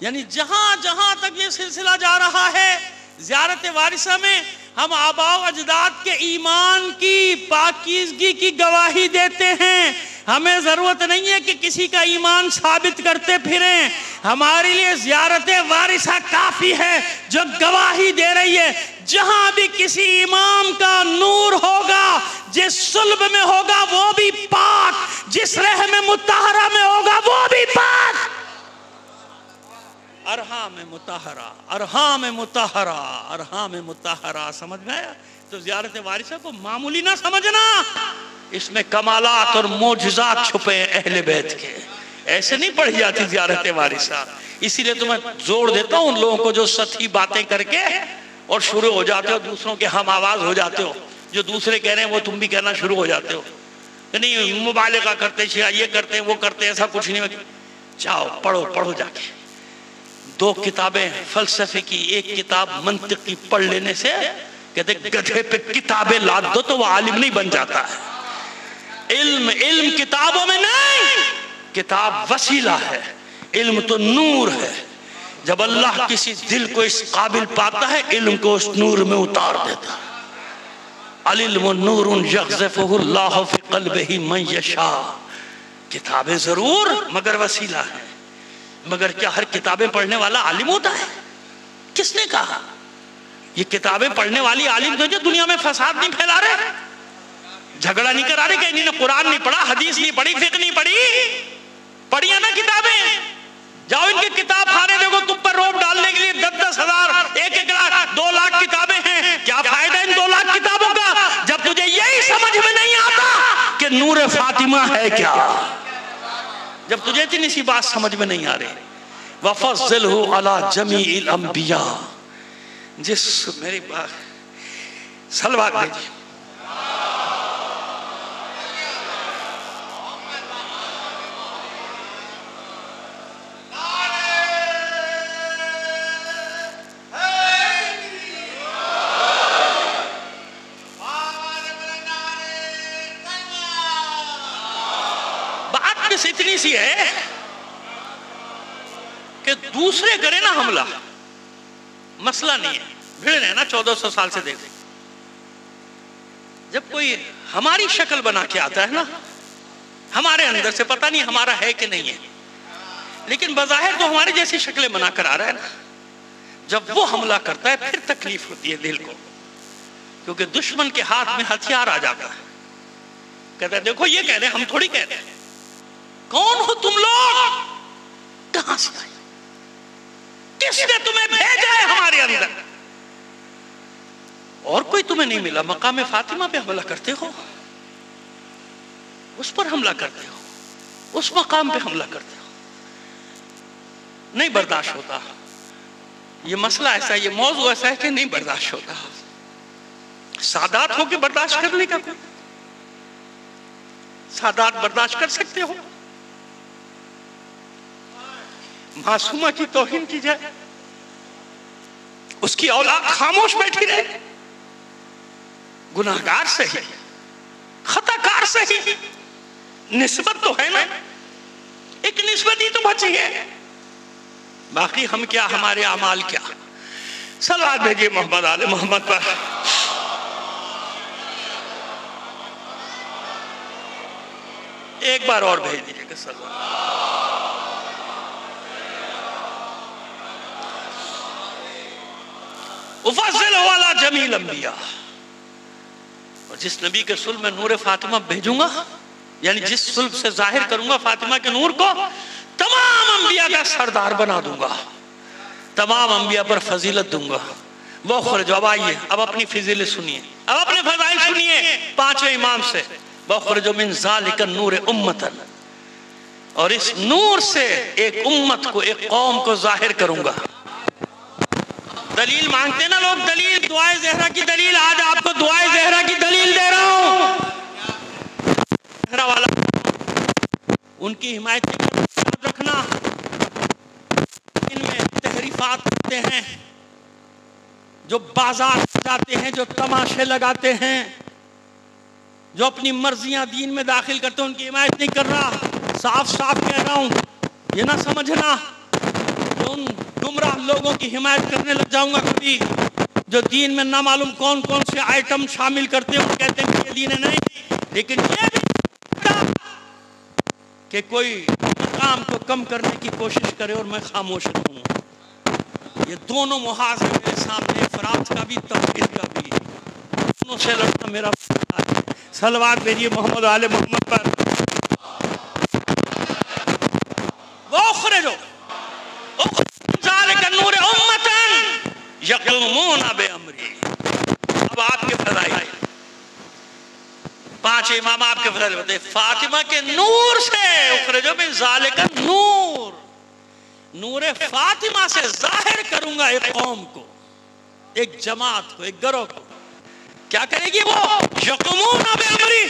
یعنی جہاں جہاں تک یہ سلسلہ جا رہا ہے، زیارت وارثہ میں ہم آباء و اجداد کے ایمان کی پاکیزگی کی گواہی دیتے ہیں، ہمیں ضرورت نہیں ہے کہ کسی کا ایمان ثابت کرتے پھریں. ہمارے لیے زیارت وارثہ کافی ہے جو گواہی دے رہی ہے جہاں بھی کسی امام کا نور ہوگا، جس صلب میں ہوگا وہ بھی پاک، جس رحم مطہرہ میں ہوگا وہ بھی پاک. ارحام مطہرہ، ارحام مطہرہ، ارحام مطہرہ. سمجھ میں آیا؟ تو زیارت وارثہ کو معمولی نہ سمجھنا، اس میں کمالات اور معجزات چھپے ہیں اہل بیت کے. ایسے نہیں پڑھی جاتی زیارت وارثہ. اسی لیے تو میں زور دیتا ہوں ان لوگوں کو جو سطحی باتیں کر کے اور شروع ہو جاتے ہو، دوسروں کے ہم آواز ہو جاتے ہو، جو دوسرے کہہ رہے ہیں وہ تم بھی کہنا شروع ہو جاتے ہو. نہیں مبالغہ کرتے شیعہ یہ کرتے ہیں وہ کرتے ہیں، ایسا کچھ نہیں. جاؤ پڑھو جا کے 2 کتابیں فلسفے کی، 1 کتاب منطق کی پڑھ لینے سے کہتے گدھے پہ کتابیں لاد دو تو وہ عالم نہیں بن جاتا ہے. علم کتابوں میں نہیں، کتاب وسیلہ ہے، علم تو نور ہے. جب اللہ کسی دل کو اس قابل پاتا ہے علم کو اس نور میں اتار دیتا ہے. العلم نور یقذفہ اللہ فی قلبہ من یشاء. کتابیں ضرور مگر وسیلہ ہے. مگر کیا ہر کتابیں پڑھنے والا عالم ہوتا ہے؟ کس نے کہا؟ یہ کتابیں پڑھنے والی عالم تو جو دنیا میں فساد نہیں پھیلا رہے، جھگڑا نہیں کرا رہے کہ انہوں نے قرآن نہیں پڑھا، حدیث نہیں پڑھی، فقہ نہیں پڑھی. پڑھیا نا کتابیں. جاؤ ان کی کتاب خانے دیکھو، تم پر روب ڈالنے کے لیے 10-10 ہزار 1-1 لاکھ 2 لاکھ کتابیں ہیں. کیا فائدہ ان 2 لاکھ کتابوں کا جب تجھے یہی سمجھ میں نہیں آتا کہ نور فاطمہ ہے کیا؟ جب تجھے اتنی سی بات سمجھ میں نہیں آ رہی. وَفَضِّلْهُ عَلَى جَمِيعِ الْأَنْبِيَاءِ. جس میری بات سلوات بھیجی. بات بس اتنی سی ہے کہ دوسرے کرے نا حملہ، مسئلہ نہیں ہے. بھیڑ رہے نا 1400 سال سے دیکھ. جب کوئی ہماری شکل بنا کے آتا ہے نا، ہمارے اندر سے پتہ نہیں ہمارا ہے کہ نہیں ہے، لیکن بظاہر تو ہماری جیسی شکلیں بنا کر آ رہا ہے نا. جب وہ حملہ کرتا ہے پھر تکلیف ہوتی ہے دل کو، کیونکہ دشمن کے ہاتھ میں ہتھیار آ جاتا ہے. کہتا ہے دیکھو یہ کہہ رہے ہیں، ہم تھوڑی کہہ رہے ہیں. کون ہو تم لوگ؟ کہاں سے آئے؟ کس نے تمہیں بھیجا ہے ہمارے اندر؟ اور کوئی تمہیں نہیں ملا. مقام فاطمہ پہ حملہ کرتے ہو، اس پر حملہ کرتے ہو، اس مقام پہ حملہ کرتے ہو. نہیں برداشت ہوتا. یہ مسئلہ ایسا ہے، یہ موضوع ایسا ہے کہ نہیں برداشت ہوتا. سادات ہو کے برداشت کرنے کا کوئی؟ سادات برداشت کر سکتے ہو؟ معصومہ کی توہین کی جائے، اس کی اولاد خاموش بیٹھی رہے، گناہگار سے ہی، خطا کار سے ہی نسبت تو ہے نا، ایک نسبت ہی تو بچی ہے. باقی ہم کیا، ہمارے اعمال کیا. صلوات بھیجئے محمد آل محمد پر. ایک بار اور بھیج دیجئے کہ صلوات. وَفَضِّلْهُ عَلَى جَمِيعِ الْأَنْبِيَاءِ. اور جس نبی کے صلب میں نور فاطمہ بھیجوں گا، یعنی جس صلب سے ظاہر کروں گا فاطمہ کے نور کو، تمام انبیاء کا سردار بنا دوں گا، تمام انبیاء پر فضیلت دوں گا. وہ خرج. اب آئیے، اب اپنی فضیلت سنیے، اب اپنے فضائل سنیے 5ویں امام سے. وَخْرَجُ مِنْ ذَلِكَ النُّورِ أُمَّةً. اور اس نور سے ایک امت کو، ایک قوم کو ظاہر کروں گا. دلیل مانگتے نا لوگ، دلیل دعائے زہرا کی دلیل. آج آپ کو دعائے زہرا کی دلیل دے رہا ہوں. زہرا والا ان کی حمایت یاد رکھنا. ان میں تحریفات کرتے ہیں، جو بازار جاتے ہیں، جو تماشے لگاتے ہیں، جو اپنی مرضیاں دین میں داخل کرتے ہیں، ان کی حمایت نہیں کر رہا. صاف صاف کہہ رہا ہوں، یہ نہ سمجھنا ان گمراہ لوگوں کی حمایت کرنے لگ جاؤں گا کبھی، جو دین میں نہ معلوم کون کون سے آئٹم شامل کرتے ہیں، کہتے ہیں کہ یہ دین ہے. نہیں، لیکن یہ بھی کہ کوئی مقام کو کم کرنے کی کوشش کرے اور میں خاموش رہوں. یہ دونوں محاذ میرے سامنے، افراد کا بھی توحید کا بھی. دونوں سے لڑنا میرا ہے. صلوات بھیجیے محمد آل محمد پر. وَأُخْرِجُوا ذَلِكَ النُّورِ أُمَّةً يَقُومُونَ بِأَمْرِهِ. اب آپ کے فضائل 5 امام آپ کے فضائل بتائے. فاطمہ کے نور سے اخرجو من ذالک النور، نور فاطمہ سے ظاہر کروں گا ایک قوم کو، ایک جماعت کو، ایک گروہ کو. کیا کرے گی وہ؟ یقومون بامری،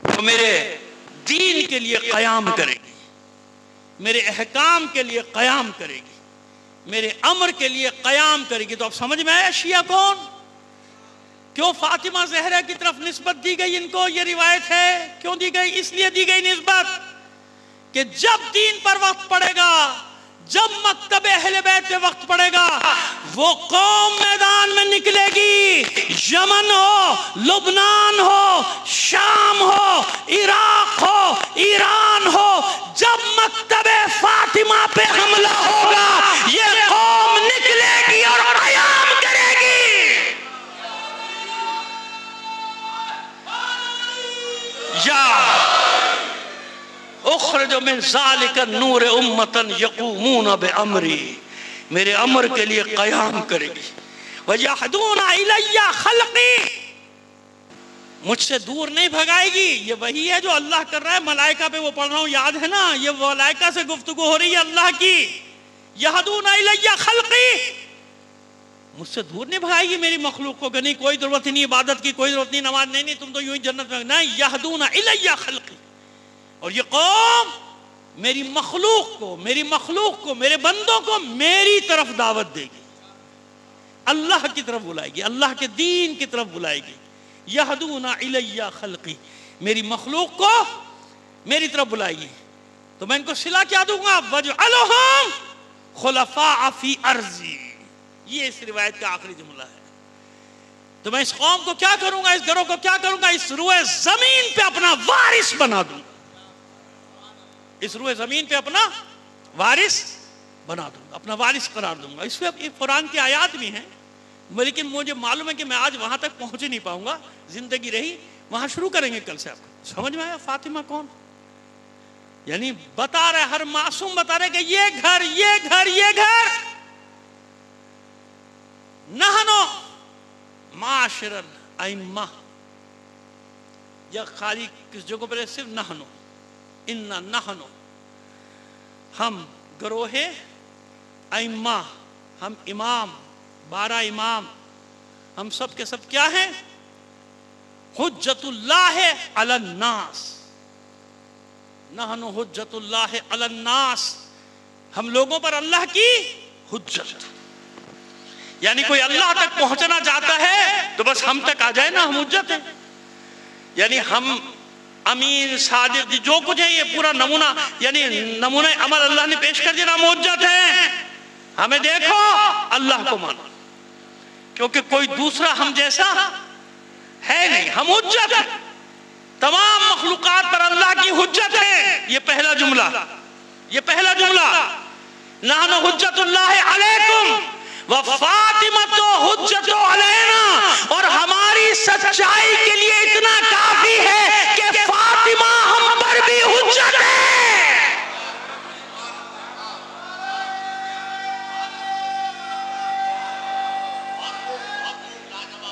وہ میرے دین کے لیے قیام کرے گی، میرے احکام کے لیے قیام کرے گی، میرے امر کے لیے قیام کرے گی. تو اب سمجھ میں آیا شیعہ کون؟ کیوں فاطمہ زہرا کی طرف نسبت دی گئی ان کو؟ یہ روایت ہے. کیوں دی گئی؟ اس لیے دی گئی نسبت کہ جب دین پر وقت پڑے گا، جب مکتب اہل بیت پہ وقت پڑے گا، وہ قوم میدان میں نکلے گی. یمن ہو، لبنان ہو، شام ہو، عراق ہو، ایران ہو، جب مکتب فاطمہ پہ حملہ ہوگا یہ قوم نکلے گی اور قیام کرے گی. یا اخرج من ذالک النور امتن یقومون بامری، میرے امر کے لیے قیام کرے گی. وَيَحْدُونَ إِلَيَّ خَلْقِي، مجھ سے دور نہیں بھگائے گی. یہ وہی ہے جو اللہ کر رہا ہے ملائکہ پہ، وہ پڑھ رہا ہوں یاد ہے نا، یہ ملائکہ سے گفتگو ہو رہی ہے اللہ کی. یَحْدُونَ إِلَيَّ خَلْقِي، مجھ سے دور نہیں بھگائے گی میری مخلوق کو کہ نہیں کوئی ضرورت نہیں عبادت کی، کوئی ضرورت نہیں نماز، نہیں تم تو یوں ہی جنت میں. نہیں، یَحْدُونَ إِلَيَّ خَلْقِي، اور یہ قوم میری مخلوق کو میرے بندوں کو میری طرف دعوت دے گی، اللہ کی طرف بلائے گی، اللہ کے دین کی طرف بلائے گی. یہدون الی خلقی، میری مخلوق کو میری طرف بلائے گی. تو میں ان کو صلہ کیا دوں گا؟ وجعلہم خلفاء فی ارضی، یہ اس روایت کا آخری جملہ ہے. تو میں اس قوم کو کیا کروں گا، اس گروہ کو کیا کروں گا؟ اس روئے زمین پہ اپنا وارث بنا دوں گا، اس روئے زمین پہ اپنا وارث بنا دوں گا، اپنا وارث قرار دوں گا. اس پہ قرآن کی آیات بھی ہیں، لیکن مجھے معلوم ہے کہ میں آج وہاں تک پہنچ نہیں پاؤں گا. زندگی رہی وہاں شروع کریں گے کل سے. آپ کو سمجھ میں آیا فاطمہ کون؟ یعنی بتا رہے، ہر معصوم بتا رہے کہ یہ گھر یہ گھر یہ گھر نحنو معاشر الائمہ، یا خالی کس جگہ پر ہے؟ صرف نحنو، اننا نحنو، ہم گروہ ائمہ، ہم امام 12 امام، ہم سب کے سب کیا ہیں؟ حجت اللہ علی الناس. نحن حجت اللہ علی الناس، ہم لوگوں پر اللہ کی حجت. یعنی کوئی اللہ تک پہنچنا چاہتا ہے تو بس ہم تک آ جائے نا، ہم حجت ہیں. یعنی ہم امین صادق جو کچھ ہے یہ پورا نمونہ، یعنی نمونہ عمل اللہ نے پیش کر دیا، ہم حجت ہیں. ہمیں دیکھو، اللہ کو مانو، کیونکہ کوئی دوسرا ہم جیسا ہے نہیں. ہم حجت ہیں، تمام مخلوقات پر اللہ کی حجت ہے. یہ پہلا جملہ، یہ پہلا جملہ. نحن حجت اللہ علیکم وفاطمۃ حجت علینا، اور ہماری سچائی کے لیے اتنا کافی ہے کہ فاطمہ ہم پر بھی حجت ہے.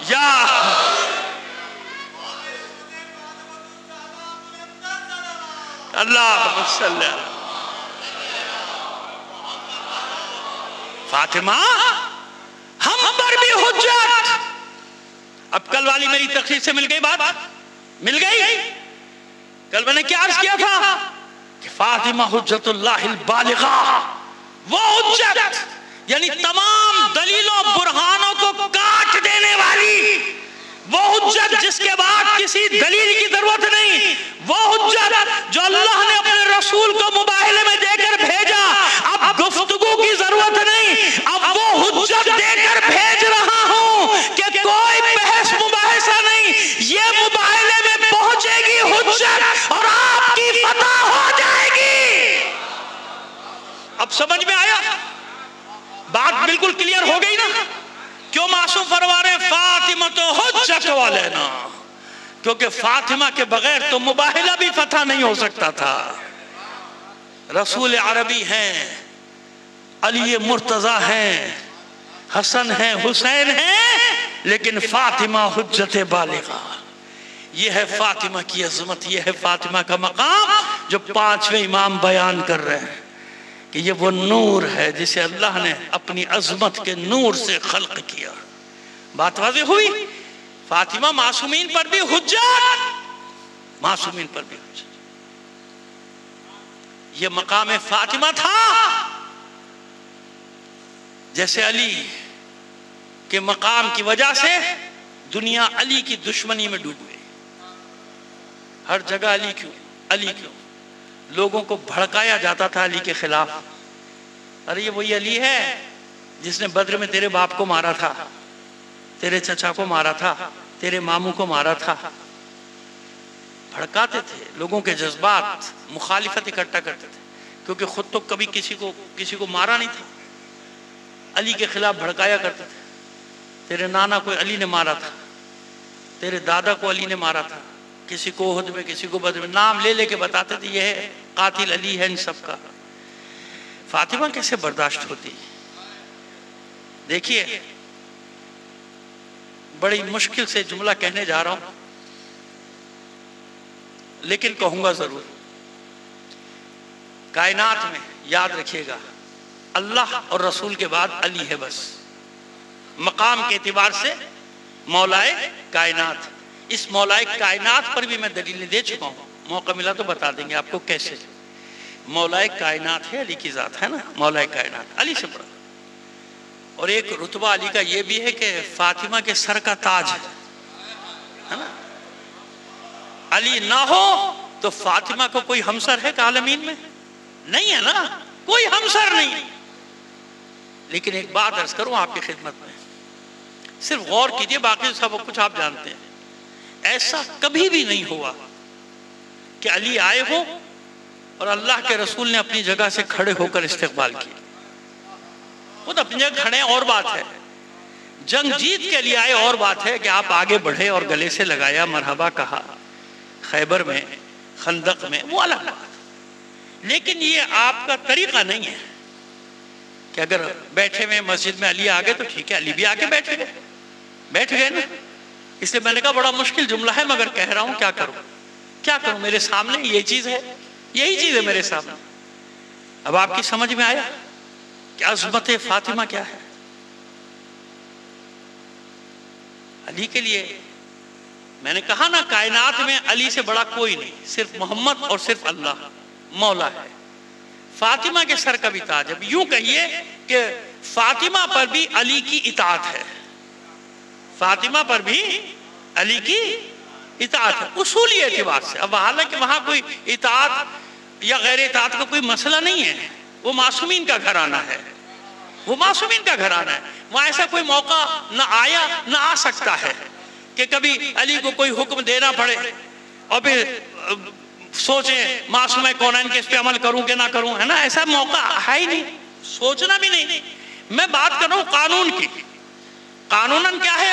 یا اللہ صلی اللہ علیہ فاطمہ ہم پر بھی حجت. اب کل والی میری تقریر سے مل گئی بات؟ مل گئی. کل میں نے کیا عرض کیا تھا کہ فاطمہ حجت اللہ البالغہ، وہ حجت یعنی تمام دلیلوں برہانوں کو کاٹ دینے والی، وہ حجت جس کے بعد کسی دلیل کی ضرورت نہیں، وہ حجت جو اللہ نے اپنے رسول کو مباہلے میں دے کر بھیجا، اب گفتگو کی ضرورت نہیں، اب وہ حجت دے کر بھیج رہا ہوں کہ کوئی بحث مباحثہ نہیں، یہ مباہلے میں پہنچے گی حجت اور آپ کی فتح ہو جائے گی. اب سمجھ میں آیا؟ بات بالکل کلیئر ہو گئی نا؟ کیوں معصوم فرما رہے ہیں فاطمہ تو حجت علینا؟ کیونکہ فاطمہ کے بغیر تو مباہلہ بھی فتح نہیں ہو سکتا تھا. رسول عربی ہیں، علی مرتضیٰ ہیں، حسن ہیں، حسین ہیں، لیکن فاطمہ حجت بالغہ. یہ ہے فاطمہ کی عظمت، یہ ہے فاطمہ کا مقام جو پانچویں امام بیان کر رہے ہیں کہ یہ وہ نور ہے جسے اللہ نے اپنی عظمت کے نور سے خلق کیا. بات واضح ہوئی؟ فاطمہ معصومین پر بھی حجت، معصومین پر بھی حجت. یہ مقام فاطمہ تھا جیسے علی کے مقام کی وجہ سے دنیا علی کی دشمنی میں ڈوب گئی. ہر جگہ علی کیوں، علی کیوں. لوگوں کو بھڑکایا جاتا تھا علی کے خلاف. ارے یہ وہی علی ہے جس نے بدر میں تیرے باپ کو مارا تھا، تیرے چچا کو مارا تھا، تیرے ماموں کو مارا تھا. بھڑکاتے تھے، لوگوں کے جذبات، مخالفت اکٹھا کرتے تھے، کیونکہ خود تو کبھی کسی کو مارا نہیں تھا. علی کے خلاف بھڑکایا کرتے تھے. تیرے نانا کو علی نے مارا تھا، تیرے دادا کو علی نے مارا تھا، کسی کو احد میں، کسی کو بدر میں، نام لے لے کے بتاتے تھے یہ قاتل علی ہے ان سب کا. فاطمہ کیسے برداشت ہوتی؟ دیکھیے بڑی مشکل سے جملہ کہنے جا رہا ہوں لیکن کہوں گا ضرور. کائنات میں یاد رکھیے گا اللہ اور رسول کے بعد علی ہے بس. مقام کے اعتبار سے مولائے کائنات. اس مولائے کائنات پر بھی میں دلیلیں دے چکا ہوں، موقع ملا تو بتا دیں گے آپ کو کیسے. مولائے کائنات ہے، علی کی ذات ہے نا، مولائے کائنات علی سے بڑا. اور ایک رتبہ علی کا یہ بھی ہے کہ فاطمہ کے سر کا تاج ہے نا. علی نہ ہو تو فاطمہ کو کوئی ہمسر ہے کہ عالمین میں؟ نہیں ہے نا، کوئی ہمسر نہیں. لیکن ایک بات عرض کروں آپ کی خدمت میں، صرف غور کیجئے، باقی سب کچھ آپ جانتے ہیں. ایسا کبھی بھی نہیں ہوا کہ علی آئے ہو اور اللہ کے رسول نے اپنی جگہ سے کھڑے ہو کر استقبال کیا. خود اپنی جگہ کھڑے ہیں اور بات ہے، جنگ جیت کے لیے آئے اور بات ہے کہ آپ آگے بڑھے اور گلے سے لگایا، مرحبا کہا، خیبر میں، خندق میں، وہ الگ بات. لیکن یہ آپ کا طریقہ نہیں ہے کہ اگر بیٹھے میں مسجد میں علی آگے تو ٹھیک ہے، علی بھی آگے بیٹھ گئے نا. اس لیے میں نے کہا بڑا مشکل جملہ ہے مگر کہہ رہا ہوں، کیا کروں، میرے سامنے یہ چیز ہے، یہی چیز ہے میرے سامنے. اب آپ کی سمجھ میں آیا کہ عظمت فاطمہ کیا ہے؟ علی کے لیے میں نے کہا نا کائنات میں علی سے بڑا کوئی نہیں، صرف محمد اور صرف اللہ مولا ہے. فاطمہ کے سر کا بھی تاج ہے. یوں کہیے کہ فاطمہ پر بھی علی کی اطاعت ہے، فاطمہ پر بھی علی کی اطاعت ہے اصولی اعتبار سے. اب حالانکہ وہاں کوئی اطاعت یا غیر اطاعت کا کوئی مسئلہ نہیں ہے، وہ معصومین کا گھرانہ ہے، وہ معصومین کا گھرانہ ہے. وہاں ایسا کوئی موقع نہ آیا نہ آ سکتا ہے کہ کبھی علی کو کوئی حکم دینا پڑے اور پھر سوچیں معصوم کونین کے اس پہ عمل کروں کہ نہ کروں، ہے نا. ایسا موقع ہے ہی نہیں، سوچنا بھی نہیں. میں بات کر رہا ہوں قانون کی. قانوناً کیا ہے؟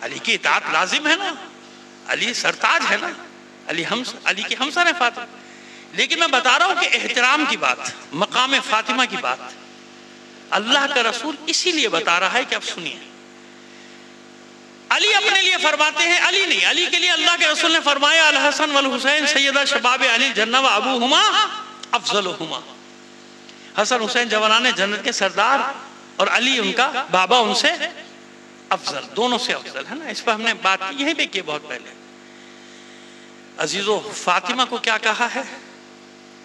علی کی اطاعت لازم ہے نا، علی سرتاج ہے نا، علی کی ہمسر ہے فاطمہ. لیکن میں بتا رہا ہوں کہ احترام کی بات، مقام فاطمہ کی بات اللہ کا رسول اسی لیے بتا رہا ہے کہ اب سنیے. علی اپنے لیے فرماتے ہیں، علی نہیں، علی کے لیے اللہ کے رسول نے فرمایا الحسن والحسین سیدہ شباب علی جنہ و ابوہما افضلہما. حسن حسین جوانان جنت کے سردار اور علی ان کا بابا ان سے افضل، دونوں سے افضل ہے نا. اس پر ہم نے بات کی یہیں پہ کی بہت پہلے. عزیزو فاطمہ کو کیا کہا ہے؟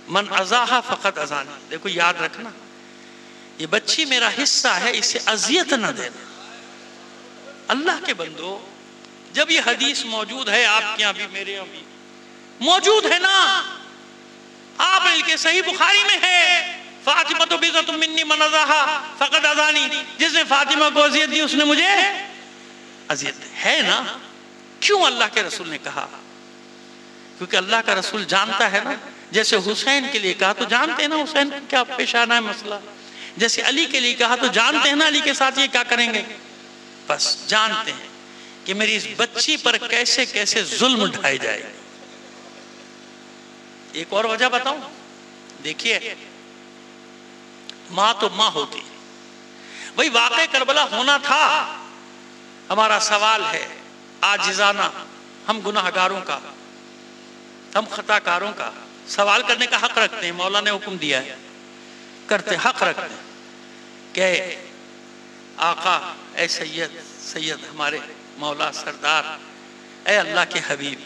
من ازاہا فقط ازانی. دیکھو یاد رکھنا یہ بچی میرا حصہ ہے، اسے اذیت نہ دینا. اللہ کے بندو جب یہ حدیث موجود ہے آپ کے یہاں بھی میرے یہاں بھی موجود ہے نا، آپ کے صحیح بخاری میں ہے فاطمہ تو بِذَتٌ مِّنِّي مَنْ أَذَاهَا فَقَدْ أَذَانِي. جس نے فاطمہ کو اذیت دی اس نے مجھے اذیت دی ہے نا. کیوں اللہ کے رسول نے کہا؟ کیونکہ اللہ کا رسول جانتا ہے نا جیسے حسین کے لیے کہا تو جانتے ہیں نا حسین کیا پیش آنا ہے مسئلہ، جیسے علی کے لیے کہا تو جانتے ہیں نا علی کے ساتھ یہ کیا کریں گے، بس جانتے ہیں کہ میری اس بچی پر کیسے کیسے ظلم ڈھائے جائے گا۔ ایک اور وجہ بتاؤں، دیکھیے ماں تو ماں ہوتی، وہی واقع کربلا ہونا تھا۔ ہمارا سوال ہے عاجزانہ، ہم گناہگاروں کا، ہم خطا کاروں کا سوال کرنے کا حق رکھتے ہیں، مولا نے حکم دیا ہے، کرتے حق رکھتے ہیں کہ آقا اے سید ہمارے مولا سردار، اے اللہ کے حبیب،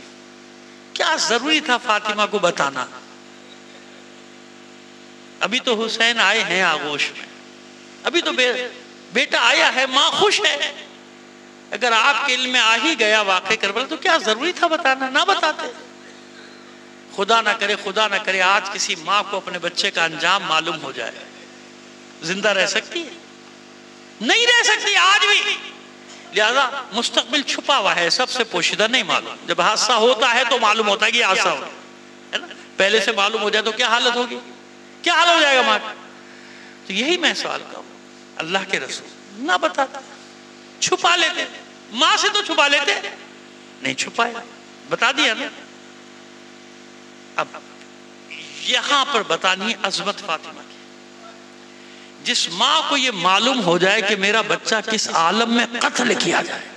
کیا ضروری تھا فاطمہ کو بتانا؟ ابھی تو حسین آئے ہیں آغوش میں، ابھی تو بیٹا آیا ہے، ماں خوش ہے، اگر آپ کے علم میں آ ہی گیا واقع کربلا تو کیا ضروری تھا بتانا؟ نہ بتاتے۔ خدا نہ کرے آج کسی ماں کو اپنے بچے کا انجام معلوم ہو جائے، زندہ رہ سکتی ہے؟ نہیں رہ سکتی آج بھی۔ لہذا مستقبل چھپا ہوا ہے، سب سے پوشیدہ نہیں معلوم، جب حادثہ ہوتا ہے تو معلوم ہوتا ہے کہ یہ حادثہ ہو ہے نا، پہلے سے معلوم ہو جائے تو کیا حالت ہوگی، کیا حال ہو جائے گا ماں کا۔ تو یہی میں سوال کروں، اللہ کے رسول نہ بتاتا، چھپا لیتے، ماں سے تو چھپا لیتے، نہیں چھپایا، بتا دیا نا۔ اب یہاں پر بتانی ہے عظمت فاطمہ کی، جس ماں کو یہ معلوم ہو جائے کہ میرا بچہ کس عالم میں قتل کیا جائے،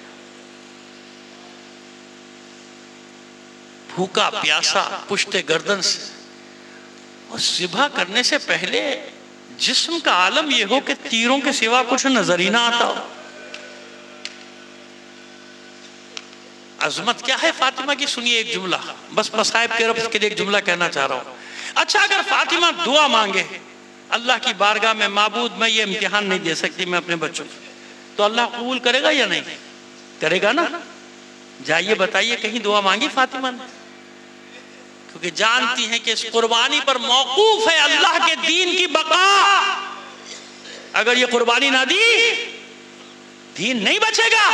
بھوکا پیاسا پشت گردن سے، اور ذبح کرنے سے پہلے جسم کا عالم یہ ہو کہ تیروں کے سوا کچھ نظر ہی نہ آتا ہو۔ عظمت کیا ہے فاطمہ کی؟ سنیے ایک جملہ، بس مصائب کے رب کے لیے ایک جملہ کہنا چاہ رہا ہوں۔ اچھا اگر فاطمہ دعا مانگے اللہ کی بارگاہ میں، معبود میں یہ امتحان نہیں دے سکتی میں اپنے بچوں کو، تو اللہ قبول کرے گا یا نہیں کرے گا نا؟ جائیے بتائیے کہیں دعا مانگی فاطمہ نے؟ کیونکہ جانتی ہیں کہ اس قربانی پر موقوف ہے اللہ کے دین کی بقا، اگر یہ قربانی نہ دی دین نہیں بچے گا۔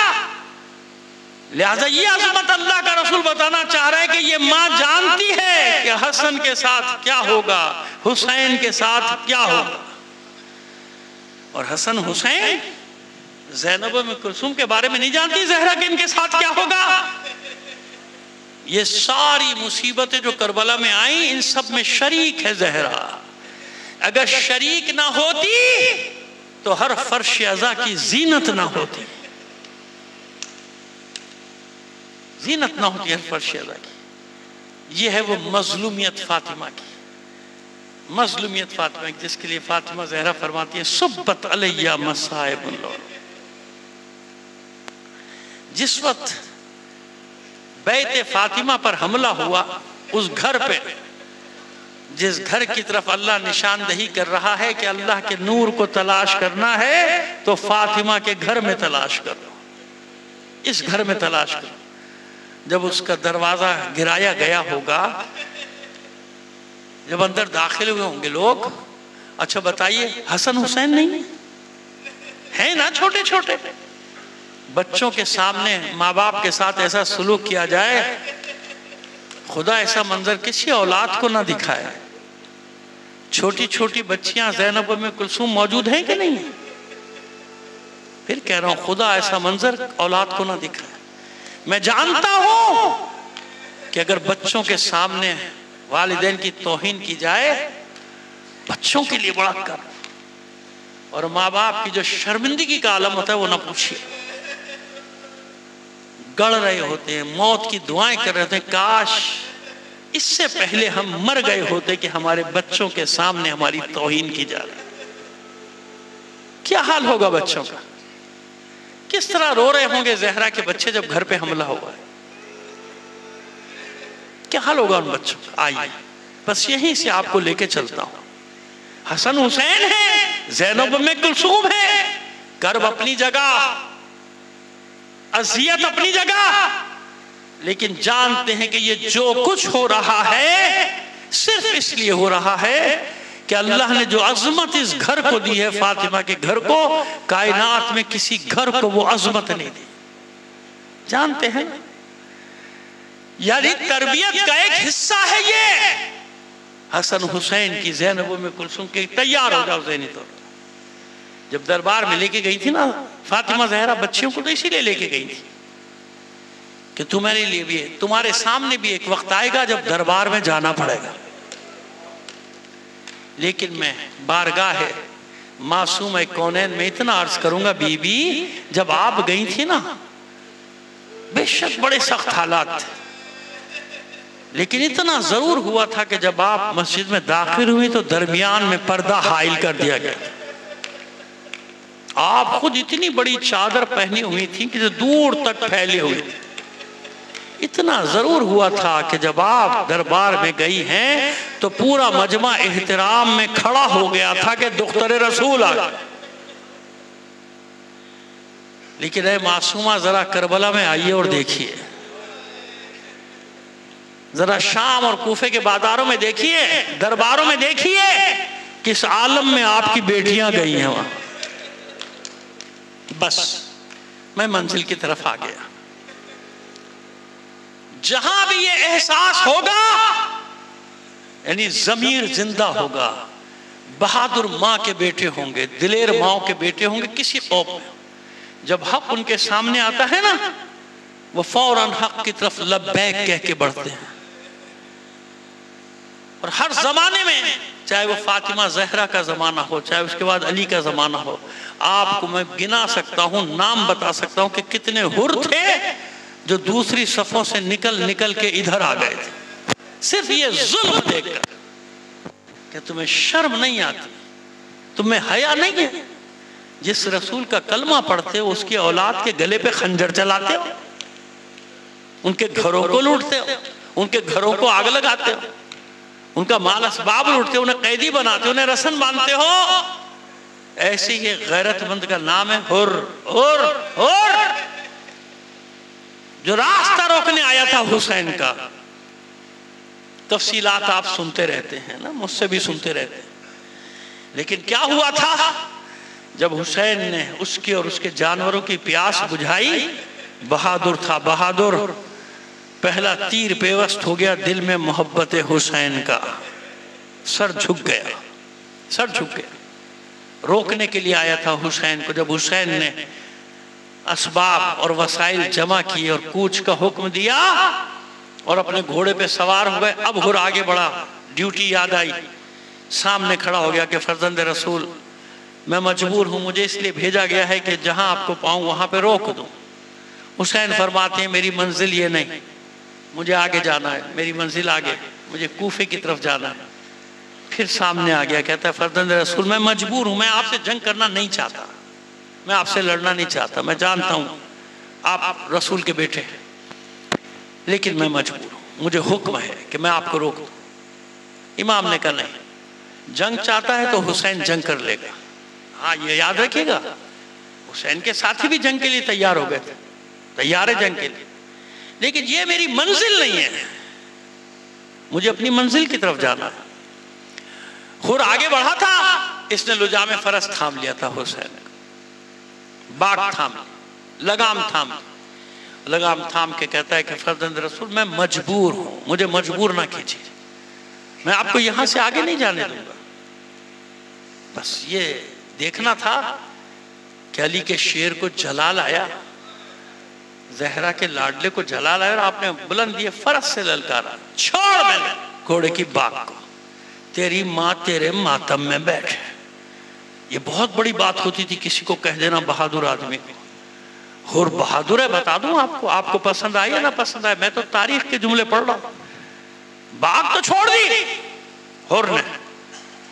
لہذا یہ عظمت اللہ کا رسول بتانا چاہ رہا ہے کہ یہ ماں جانتی ہے کہ حسن کے ساتھ کیا ہوگا، حسین کے ساتھ کیا ہوگا، اور حسن حسین زینب ام کلثوم کے بارے میں نہیں جانتی زہرا کہ ان کے ساتھ کیا ہوگا۔ یہ ساری مصیبتیں جو کربلا میں آئیں ان سب میں شریک ہے زہرا، اگر شریک نہ ہوتی تو ہر فرش عزا کی زینت نہ ہوتی، زینت نہ ہوتی ہر فرش عزا کی۔ یہ ہے وہ مظلومیت فاطمہ کی، مظلومیت فاطمہ کی، جس کے لیے فاطمہ زہرا فرماتی ہے صبت علیہ مصائب اللہ۔ جس وقت بیت فاطمہ پر حملہ ہوا، اس گھر پہ جس گھر کی طرف اللہ نشاندہی کر رہا ہے کہ اللہ کے نور کو تلاش کرنا ہے تو فاطمہ کے گھر میں تلاش کرو، اس گھر میں تلاش کرو۔ جب اس کا دروازہ گرایا گیا ہوگا، جب اندر داخل ہوئے ہوں گے لوگ، اچھا بتائیے حسن حسین نہیں ہیں نا؟ چھوٹے چھوٹے بچوں کے سامنے ماں باپ کے ساتھ ایسا سلوک کیا جائے، خدا ایسا منظر کسی اولاد کو نہ دکھائے۔ چھوٹی چھوٹی بچیاں زینب ام کلثوم موجود ہیں کہ نہیں؟ پھر کہہ رہا ہوں خدا ایسا منظر اولاد کو نہ دکھائے۔ میں جانتا ہوں کہ اگر بچوں کے سامنے والدین کی توہین کی جائے، بچوں کے لیے بڑا کر، اور ماں باپ کی جو شرمندگی کا عالم ہوتا ہے وہ نہ پوچھیے، گڑ رہے ہوتے ہیں، موت کی دعائیں کر رہے ہوتے ہیں، کاش اس سے پہلے ہم مر گئے ہوتے کہ ہمارے بچوں کے سامنے ہماری توہین کی جا رہی۔ کیا حال ہوگا بچوں کا؟ کس طرح رو رہے ہوں گے زہرا کے بچے جب گھر پہ حملہ ہوا ہے؟ کیا حال ہوگا ان بچوں کا؟ آئیے بس یہیں سے آپ کو لے کے چلتا ہوں۔ حسن حسین ہے، زینب ام کلثوم ہے، کرب اپنی جگہ، اذیت اپنی جگہ، لیکن جانتے ہیں کہ یہ جو کچھ ہو رہا ہے صرف اس لیے ہو رہا ہے کہ اللہ نے جو عظمت اس گھر کو دی ہے، فاطمہ کے گھر کو، کائنات میں کسی گھر کو وہ عظمت نہیں دی۔ جانتے ہیں یعنی تربیت کا ایک حصہ ہے یہ، حسن حسین کی زینب ام کلثوم کے تیار ہو جاؤ ذہنی طور پر. جب دربار میں لے کے گئی تھی نا فاطمہ زہرا بچیوں کو تو اسی لیے لے کے گئی تھی کہ تمہارے لیے بھی تمہارے سامنے بھی ایک وقت آئے گا جب دربار میں جانا پڑے گا. لیکن میں بارگاہ ہے معصوم کونین میں اتنا عرض کروں گا بی بی جب آپ گئی تھی نا بے شک بڑے سخت حالات تھے لیکن اتنا ضرور ہوا تھا کہ جب آپ مسجد میں داخل ہوئی تو درمیان میں پردہ حائل کر دیا گیا. آپ خود اتنی بڑی چادر پہنی ہوئی تھی کہ دور تک پھیلے ہوئے تھے. اتنا ضرور ہوا تھا کہ جب آپ دربار میں گئی ہیں تو پورا مجمع احترام میں کھڑا ہو گیا تھا کہ دختر رسول آ گئی. لیکن اے معصومہ ذرا کربلا میں آئیے اور دیکھیے, ذرا شام اور کوفے کے بازاروں میں دیکھیے, درباروں میں دیکھیے کس عالم میں آپ کی بیٹیاں گئی ہیں وہاں. بس میں منزل کی طرف آ گیا. جہاں بھی یہ احساس ہوگا یعنی ضمیر زندہ ہوگا, بہادر ماں کے بیٹے ہوں گے, دلیر ماں کے بیٹے ہوں گے کسی قوم میں, جب حق ان کے سامنے آتا ہے نا وہ فوراً حق کی طرف لبیک کہہ کے بڑھتے ہیں. اور ہر زمانے میں چاہے وہ فاطمہ زہرا کا زمانہ ہو, چاہے اس کے بعد علی کا زمانہ ہو, آپ کو میں گنا سکتا ہوں, نام بتا سکتا ہوں کہ کتنے حر تھے جو دوسری صفوں سے نکل کے ادھر آ گئے تھے صرف یہ ظلم دیکھ کر کہ تمہیں شرم نہیں آتی, تمہیں حیا نہیں ہے. جس رسول کا کلمہ پڑھتے ہو اس کی اولاد کے گلے پہ خنجر چلاتے ہو, ان کے گھروں کو لوٹتے ہو, ان کے گھروں کو آگ لگاتے ہو, ان کا مال اسباب لوٹتے ہو, انہیں قیدی بناتے ہو, انہیں رسن باندھتے ہو. ایسے ہی غیرت مند کا نام ہے حر. جو راستہ روکنے آیا تھا حسین کا, تفصیلات آپ سنتے رہتے ہیں نا, مجھ سے بھی سنتے رہتے ہیں. لیکن کیا ہوا تھا جب حسین نے اس کی اور اس کے جانوروں کی پیاس بجھائی, بہادر تھا بہادر, پہلا تیر پیوست ہو گیا دل میں محبت حسین کا, سر جھک گیا. روکنے کے لیے آیا تھا حسین کو. جب حسین نے اسباب اور وسائل جمع کیے اور کوچ کا حکم دیا اور اپنے گھوڑے پہ سوار ہو گئے, اب ہر آگے بڑھا, ڈیوٹی یاد آئی, سامنے کھڑا ہو گیا کہ فرزند رسول میں مجبور ہوں, مجھے اس لیے بھیجا گیا ہے کہ جہاں آپ کو پاؤں وہاں پہ روک دوں. حسین فرماتے ہیں میری منزل یہ نہیں, مجھے آگے جانا ہے, میری منزل آگے, مجھے کوفے کی طرف جانا ہے. پھر سامنے آ گیا, کہتا ہے فرزند رسول میں مجبور ہوں, میں آپ سے جنگ کرنا نہیں چاہتا, میں آپ سے لڑنا نہیں چاہتا, میں جانتا ہوں آپ رسول کے بیٹے ہیں, لیکن میں مجبور ہوں, مجھے حکم ہے کہ میں آپ کو روک دوں. امام نے کہا نہیں, جنگ چاہتا ہے تو حسین جنگ کر لے گا. ہاں یہ یاد رکھیے گا, حسین کے ساتھی بھی جنگ کے لیے تیار ہو گئے تھے, تیار ہے جنگ کے لیے, لیکن یہ میری منزل نہیں ہے, مجھے اپنی منزل کی طرف جانا ہے. خور آگے بڑھا تھا, اس نے لجام فرس تھام لیا تھا حسین کا, باغ تھام, لگام تھام کے کہتا ہے کہ فرزند رسول میں مجبور ہوں, مجھے مجبور نہ کیجیے, میں آپ کو یہاں سے آگے نہیں جانے دوں گا. بس یہ دیکھنا تھا کہ علی کے شیر کو جلال آیا, زہرا کے لاڈلے کو جلال آیا, اور آپ نے بلند یہ فرس سے للکارا, چھوڑ میں نے گھوڑے کی باغ کو, تیری ماں تیرے ماتم میں بیٹھے. یہ بہت بڑی بات ہوتی تھی کسی کو کہہ دینا بہادر آدمی کو. اور بہادر ہے, بتا دوں آپ کو پسند آئی یا نہ پسند آئے, میں تو تاریخ کے جملے پڑھ رہا ہوں. باغ تو چھوڑ دی اور نے,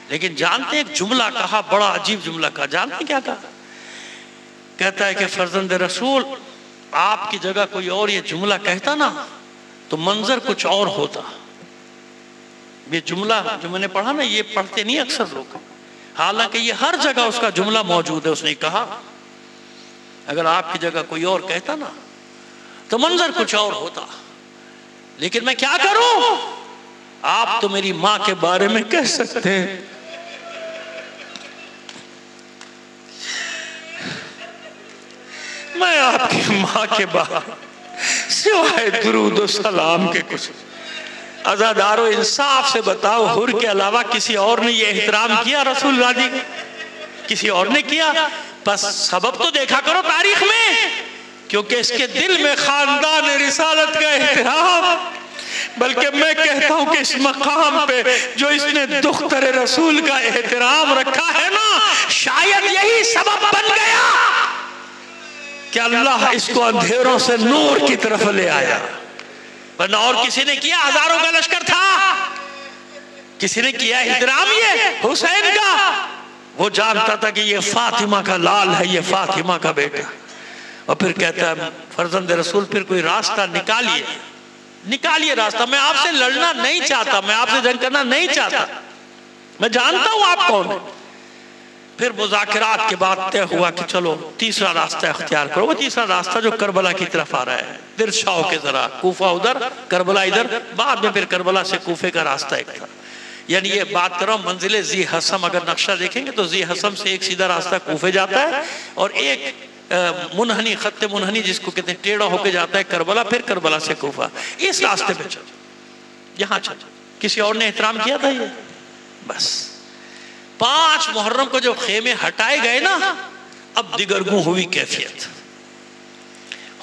لیکن جانتے ہیں ایک جملہ کہا, بڑا عجیب جملہ کہا. جانتے ہیں کیا کہا؟ کہتا ہے کہ فرزند رسول آپ کی جگہ کوئی اور یہ جملہ کہتا نا تو منظر کچھ اور ہوتا. یہ جملہ جو میں نے پڑھا نا, یہ پڑھتے نہیں اکثر لوگ, حالانکہ یہ ہر جگہ اس کا جملہ موجود ہے. اس نے کہا اگر آپ کی جگہ کوئی اور کہتا نا تو منظر کچھ اور ہوتا, لیکن میں کیا کروں, آپ تو میری ماں کے بارے میں کہہ سکتے ہیں. میں آپ کی ماں کے بارے سوائے درود و سلام کے کچھ عزادارو انصاف سے بتاؤ، حر کے علاوہ کسی اور نے یہ احترام کیا رسول اللہ جی؟ کسی اور نے کیا؟ بس سبب تو دیکھا کرو تاریخ میں، کیونکہ اس کے دل میں خاندان رسالت کا احترام، بلکہ میں کہتا ہوں کہ اس مقام پہ جو اس نے دختر رسول کا احترام رکھا ہے نا، شاید یہی سبب بن گیا کہ اللہ اس کو اندھیروں سے نور کی طرف لے آیا. ورنہ اور کسی نے کیا؟ ہزاروں کا لشکر تھا، کسی نے کیا احترام یہ حسین کا؟ وہ جانتا تھا کہ یہ فاطمہ کا لال ہے، یہ فاطمہ کا بیٹا. اور پھر کہتا ہے فرزند رسول پھر کوئی راستہ نکالیے راستہ. میں آپ سے لڑنا نہیں چاہتا، میں آپ سے جنگ کرنا نہیں چاہتا، میں جانتا ہوں آپ کون ہیں. پھر مذاکرات کے بعد طے ہوا کہ چلو تیسرا راستہ اختیار کرو. وہ تیسرا راستہ جو کربلا کی طرف آ رہا ہے، درشاؤ کے ذرا، کوفہ ادھر کربلا ادھر، بعد میں پھر کربلا سے کوفے کا راستہ ایک تھا. یعنی یہ بات کر رہا ہوں منزل ذی حسم، اگر نقشہ دیکھیں گے تو ذی حسم سے ایک سیدھا راستہ کوفے جاتا ہے، اور ایک منحنی، خط منحنی جس کو کہتے ہیں ٹیڑھا ہو کے جاتا ہے کربلا، پھر کربلا سے کوفہ. اس راستے پہ چل، یہاں چل. کسی اور نے احترام کیا تھا یہ؟ بس 5 محرم کو جو خیمے ہٹائے گئے نا، اب دگرگوں ہوئی کیفیت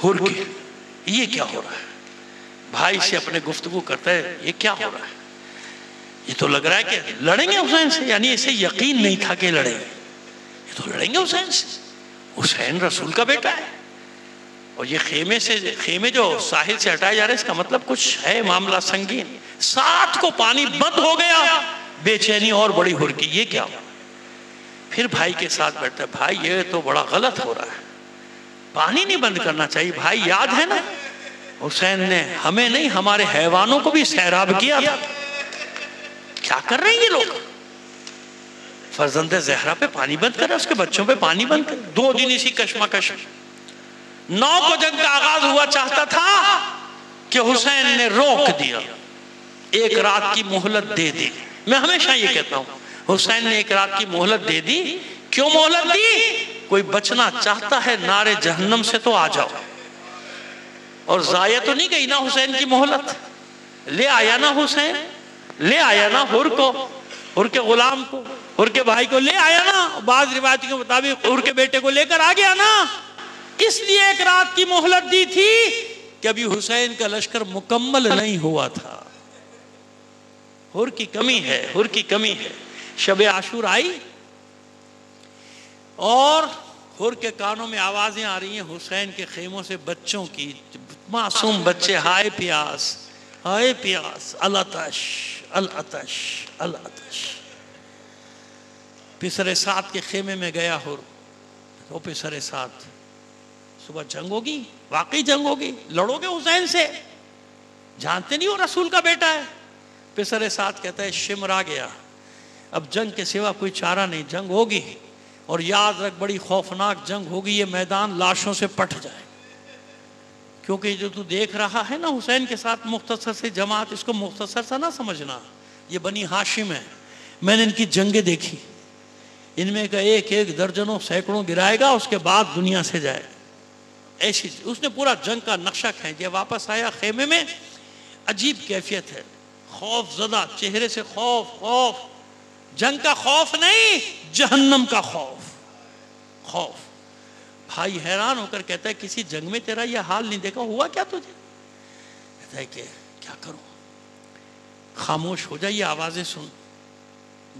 حر کی. یہ کیا ہو رہا ہے؟ بھائی سے اپنے گفتگو کرتا ہے، یہ کیا ہو رہا ہے؟ یہ تو لگ رہا ہے کہ لڑیں گے حسین سے. یعنی اسے یقین نہیں تھا کہ لڑیں گے. یہ تو لڑیں گے حسین سے، حسین رسول کا بیٹا ہے. اور یہ خیمے جو ساحل سے ہٹائے جا رہے ہیں، اس کا مطلب کچھ ہے معاملہ سنگین. 7 کو پانی بند ہو گیا، بے چینی اور بڑی حر کی. یہ کیا ہوا؟ پھر بھائی کے ساتھ بیٹھتا ہے، بھائی یہ تو بڑا غلط ہو رہا ہے، پانی نہیں بند کرنا چاہیے. بھائی یاد ہے نا حسین نے ہمیں نہیں ہمارے حیوانوں کو بھی سیراب کیا تھا. کیا کر رہے ہیں یہ لوگ؟ فرزند زہرا پہ پانی بند کرے، اس کے بچوں پہ پانی بند کرے. 2 دن اسی کشمکش. 9 کو جنگ کا آغاز ہوا چاہتا تھا کہ حسین نے روک دیا، 1 رات کی مہلت دے دی. میں ہمیشہ یہ کہتا ہوں حسین نے 1 رات کی مہلت دے دی. کیوں مہلت دی؟ کوئی بچنا چاہتا ہے نارے جہنم سے تو آ جاؤ. اور ضائع تو نہیں گئی نا حسین کی مہلت. لے آیا نا حسین، لے آیا نا حر کو، حر کے غلام کو، حر کے بھائی کو لے آیا نا. بعض روایتوں کے مطابق حر کے بیٹے کو لے کر آ گیا نا. اس لیے 1 رات کی مہلت دی تھی کہ ابھی حسین کا لشکر مکمل نہیں ہوا تھا. حر کی کمی ہے، حر کی کمی ہے. شب عاشور آئی اور حر کے کانوں میں آوازیں آ رہی ہیں حسین کے خیموں سے، بچوں کی، معصوم بچے، ہائے پیاس، ہائے پیاس، العطش العطش العطش. پسر سعد کے خیمے میں گیا حر. وہ پسر سعد، صبح جنگ ہوگی، واقعی جنگ ہوگی، لڑو گے حسین سے، جانتے نہیں ہو رسول کا بیٹا ہے. پسر سعد کہتا ہے شمر آ گیا، اب جنگ کے سوا کوئی چارہ نہیں، جنگ ہوگی. اور یاد رکھ بڑی خوفناک جنگ ہوگی، یہ میدان لاشوں سے پٹ جائے. کیونکہ جو تو دیکھ رہا ہے نا حسین کے ساتھ مختصر سے جماعت، اس کو مختصر سا نہ سمجھنا. یہ بنی ہاشم ہے. میں نے ان کی جنگیں دیکھی، ان میں کا 1 درجنوں سینکڑوں گرائے گا، اس کے بعد دنیا سے جائے. ایسی اس نے پورا جنگ کا نقشہ کھینچ دیا. واپس آیا خیمے میں، عجیب کیفیت ہے، خوف زدہ چہرے سے. خوف جنگ کا خوف نہیں، جہنم کا خوف. بھائی حیران ہو کر کہتا ہے کسی جنگ میں تیرا یہ حال نہیں دیکھا، ہوا کیا تجھے؟ کہتا ہے کہ کیا کروں، خاموش ہو جائیے، آوازیں سن.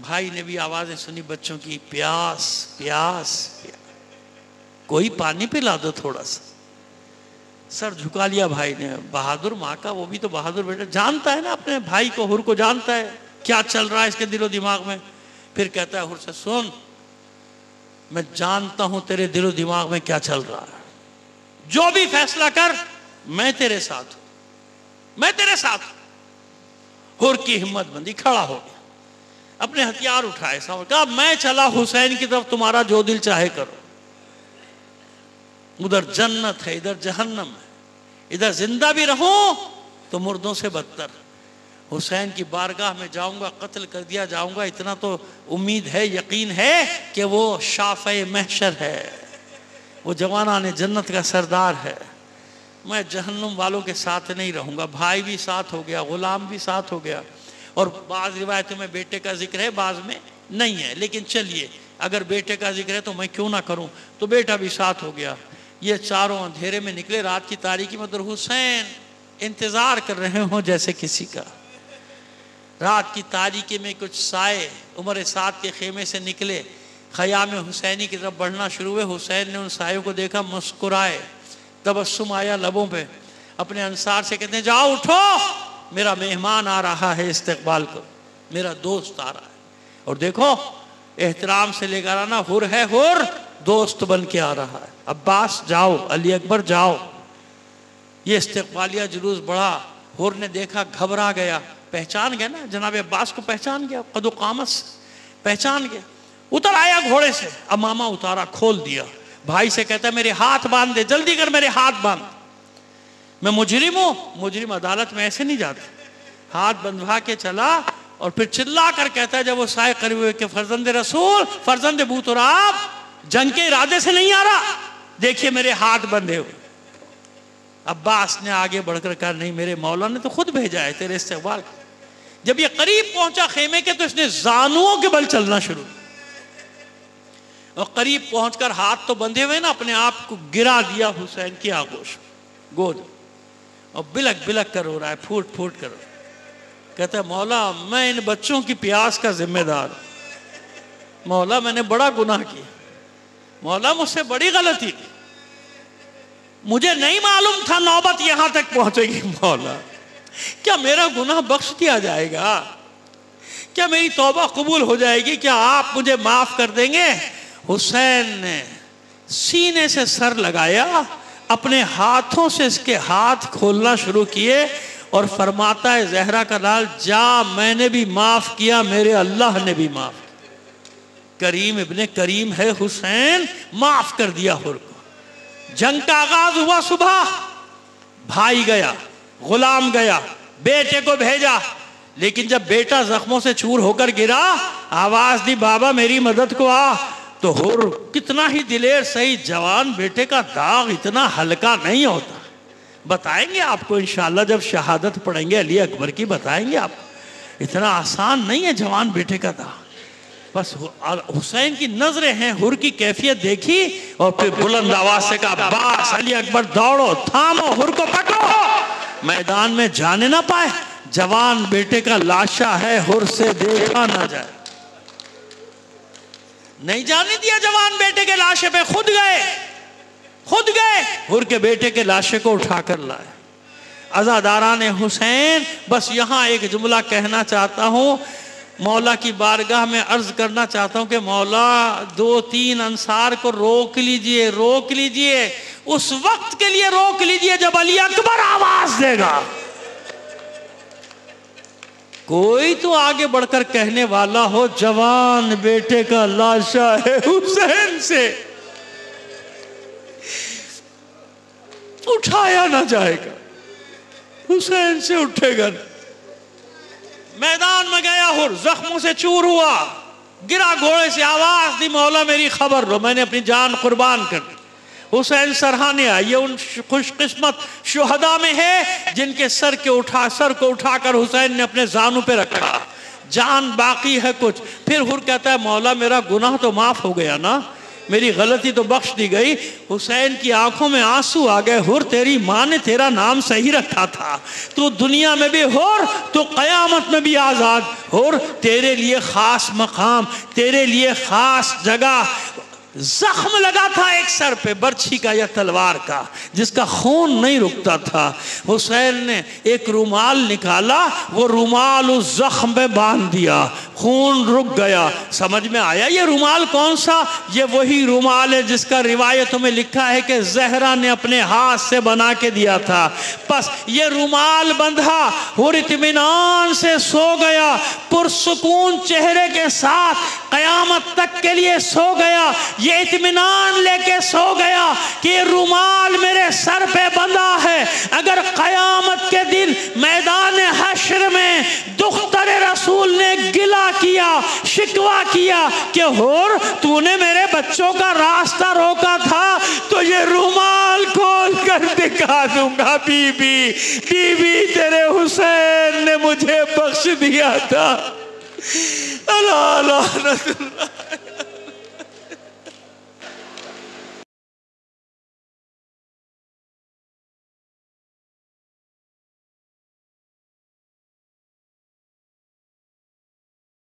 بھائی نے بھی آوازیں سنی بچوں کی، پیاس پیاس پیاس، کوئی پانی پلا دو تھوڑا سا. سر جھکا لیا بھائی نے. بہادر ماں کا، وہ بھی تو بہادر بیٹا، جانتا ہے نا اپنے بھائی کو، حر کو جانتا ہے کیا چل رہا ہے اس کے دل و دماغ میں. پھر کہتا ہے حر سے، سن میں جانتا ہوں تیرے دل و دماغ میں کیا چل رہا ہے، جو بھی فیصلہ کر میں تیرے ساتھ ہوں، میں تیرے ساتھ ہوں. حر کی ہمت بندی، کھڑا ہو گیا، اپنے ہتھیار اٹھائے، کہا میں چلا حسین کی طرف، تمہارا جو دل چاہے کرو. ادھر جنت ہے، ادھر جہنم ہے، ادھر زندہ بھی رہوں تو مردوں سے بدتر. حسین کی بارگاہ میں جاؤں گا، قتل کر دیا جاؤں گا، اتنا تو امید ہے، یقین ہے کہ وہ شافع محشر ہے، وہ جوانان جنت کا سردار ہے. میں جہنم والوں کے ساتھ نہیں رہوں گا. بھائی بھی ساتھ ہو گیا, غلام بھی ساتھ ہو گیا, اور بعض روایتوں میں بیٹے کا ذکر ہے, بعض میں نہیں ہے, لیکن چلیے اگر بیٹے کا ذکر ہے تو میں کیوں نہ کروں, تو بیٹا بھی ساتھ ہو گیا. یہ چاروں اندھیرے میں نکلے رات کی تاریکی میں. در حسین انتظار کر رہے ہوں جیسے کسی کا. رات کی تاریکی میں کچھ سائے عمر سعد کے خیمے سے نکلے, خیام حسینی کی طرف بڑھنا شروع ہوئے. حسین نے ان سائوں کو دیکھا, مسکرائے, تبسم آیا لبوں پہ. اپنے انصار سے کہتے ہیں جاؤ اٹھو, میرا مہمان آ رہا ہے استقبال کو, میرا دوست آ رہا ہے. اور دیکھو احترام سے لے کر آنا, حر ہے حر, دوست بن کے آ رہا ہے. عباس جاؤ, علی اکبر جاؤ. یہ استقبالیہ جلوس بڑھا. حر نے دیکھا, گھبرا گیا, پہچان گیا نا جناب عباس کو, پہچان گیا, قد و قامت سے پہچان گیا. اتر آیا گھوڑے سے, امامہ اتارا, کھول دیا. بھائی سے کہتا ہے میرے ہاتھ باندھ دے, جلدی کر میرے ہاتھ باندھ, میں مجرم ہوں. مجرم عدالت میں ایسے نہیں جاتے. ہاتھ بندھوا کے چلا, اور پھر چلا کر کہتا ہے جب وہ سائے قریب ہوئے کہ فرزند رسول, فرزند بو تراب, جنگ کے ارادے سے نہیں آ رہا, دیکھیے میرے ہاتھ بندھے ہوئے. عباس نے آگے بڑھ کر کہا نہیں, میرے مولا نے تو خود بھیجا ہے تیرے استقبال. جب یہ قریب پہنچا خیمے کے تو اس نے زانوؤں کے بل چلنا شروع, اور قریب پہنچ کر ہاتھ تو بندھے ہوئے نا, اپنے آپ کو گرا دیا حسین کی آغوش گود, اور بلک بلک کر ہو رہا ہے, پھوٹ پھوٹ کر. کہتا ہے مولا میں ان بچوں کی پیاس کا ذمہ دار ہوں, مولا میں نے بڑا گناہ کیا, مولا مجھ سے بڑی غلطی کی, مجھے نہیں معلوم تھا نوبت یہاں تک پہنچے گی. مولا کیا میرا گناہ بخش دیا جائے گا, کیا میری توبہ قبول ہو جائے گی, کیا آپ مجھے معاف کر دیں گے؟ حسین نے سینے سے سر لگایا, اپنے ہاتھوں سے اس کے ہاتھ کھولنا شروع کیے, اور فرماتا ہے زہرا کا لال, جا میں نے بھی معاف کیا, میرے اللہ نے بھی معاف کیا. کریم ابن کریم ہے حسین, معاف کر دیا حر کو. جنگ کا آغاز ہوا صبح, بھائی گیا, غلام گیا, بیٹے کو بھیجا, لیکن جب بیٹا زخموں سے چور ہو کر گرا, آواز دی بابا میری مدد کو آ, تو حر کتنا ہی دلیر صحیح, جوان بیٹے کا داغ اتنا ہلکا نہیں ہوتا. بتائیں گے آپ کو انشاءاللہ جب شہادت پڑھیں گے علی اکبر کی, بتائیں گے آپ, اتنا آسان نہیں ہے جوان بیٹے کا داغ. بس حسین کی نظریں ہیں, حر کی کیفیت دیکھی, اور پھر بلند آواز سے کہا عباس, علی اکبر دوڑو, تھامو, حر کو پکڑو, میدان میں جانے نہ پائے, جوان بیٹے کا لاشا ہے, حر سے دیکھا نہ جائے. نہیں جانے دیا جوان بیٹے کے لاشے پہ, خود گئے, حر کے بیٹے کے لاشے کو اٹھا کر لائے. عزاداران حسین, بس یہاں ایک جملہ کہنا چاہتا ہوں, مولا کی بارگاہ میں عرض کرنا چاہتا ہوں کہ مولا 2-3 انصار کو روک لیجئے, اس وقت کے لیے روک لیجئے جب علی اکبر آواز دے گا. کوئی تو آگے بڑھ کر کہنے والا ہو جوان بیٹے کا لاشا ہے, حسین سے اٹھایا نہ جائے گا, حسین سے اٹھے گا. میدان میں گیا حر, زخموں سے چور ہوا, گرا گھوڑے سے, آواز دی مولا میری خبر لو, میں نے اپنی جان قربان کر دی. حسین سرحانے آئے, یہ ان خوش قسمت شہداء میں ہے جن کے سر کو اٹھا کر حسین نے اپنے زانوں پہ رکھا, جان باقی ہے کچھ. پھر حر کہتا ہے مولا میرا گناہ تو معاف ہو گیا نا, میری غلطی تو بخش دی گئی. حسین کی آنکھوں میں آنسو آ گئے, حر تیری ماں نے تیرا نام صحیح رکھا تھا, تو دنیا میں بھی حر, تو قیامت میں بھی آزاد. حر تیرے لیے خاص مقام, تیرے لیے خاص جگہ. زخم لگا تھا ایک سر پہ, برچھی کا یا تلوار کا, جس کا خون نہیں رکتا تھا. حسین نے ایک رومال نکالا, وہ رومال اس زخم پہ باندھ دیا, خون رک گیا. سمجھ میں آیا یہ رومال کون سا؟ یہ وہی رومال ہے جس کا روایتوں میں لکھا ہے کہ زہرا نے اپنے ہاتھ سے بنا کے دیا تھا. بس یہ رومال بندھا, حر اطمینان سے سو گیا, پرسکون چہرے کے ساتھ قیامت تک کے لیے سو گیا. یہ اطمینان لے کے سو گیا کہ یہ رومال میرے سر پہ بندھا ہے، اگر قیامت کے دن میدان حشر میں دختر رسول نے گلہ کیا، شکوہ کیا کہ ہور تو نے میرے بچوں کا راستہ روکا تھا، تو یہ رومال کھول کر دکھا دوں گا، بی بی تیرے حسین نے مجھے بخش دیا تھا۔ اللہ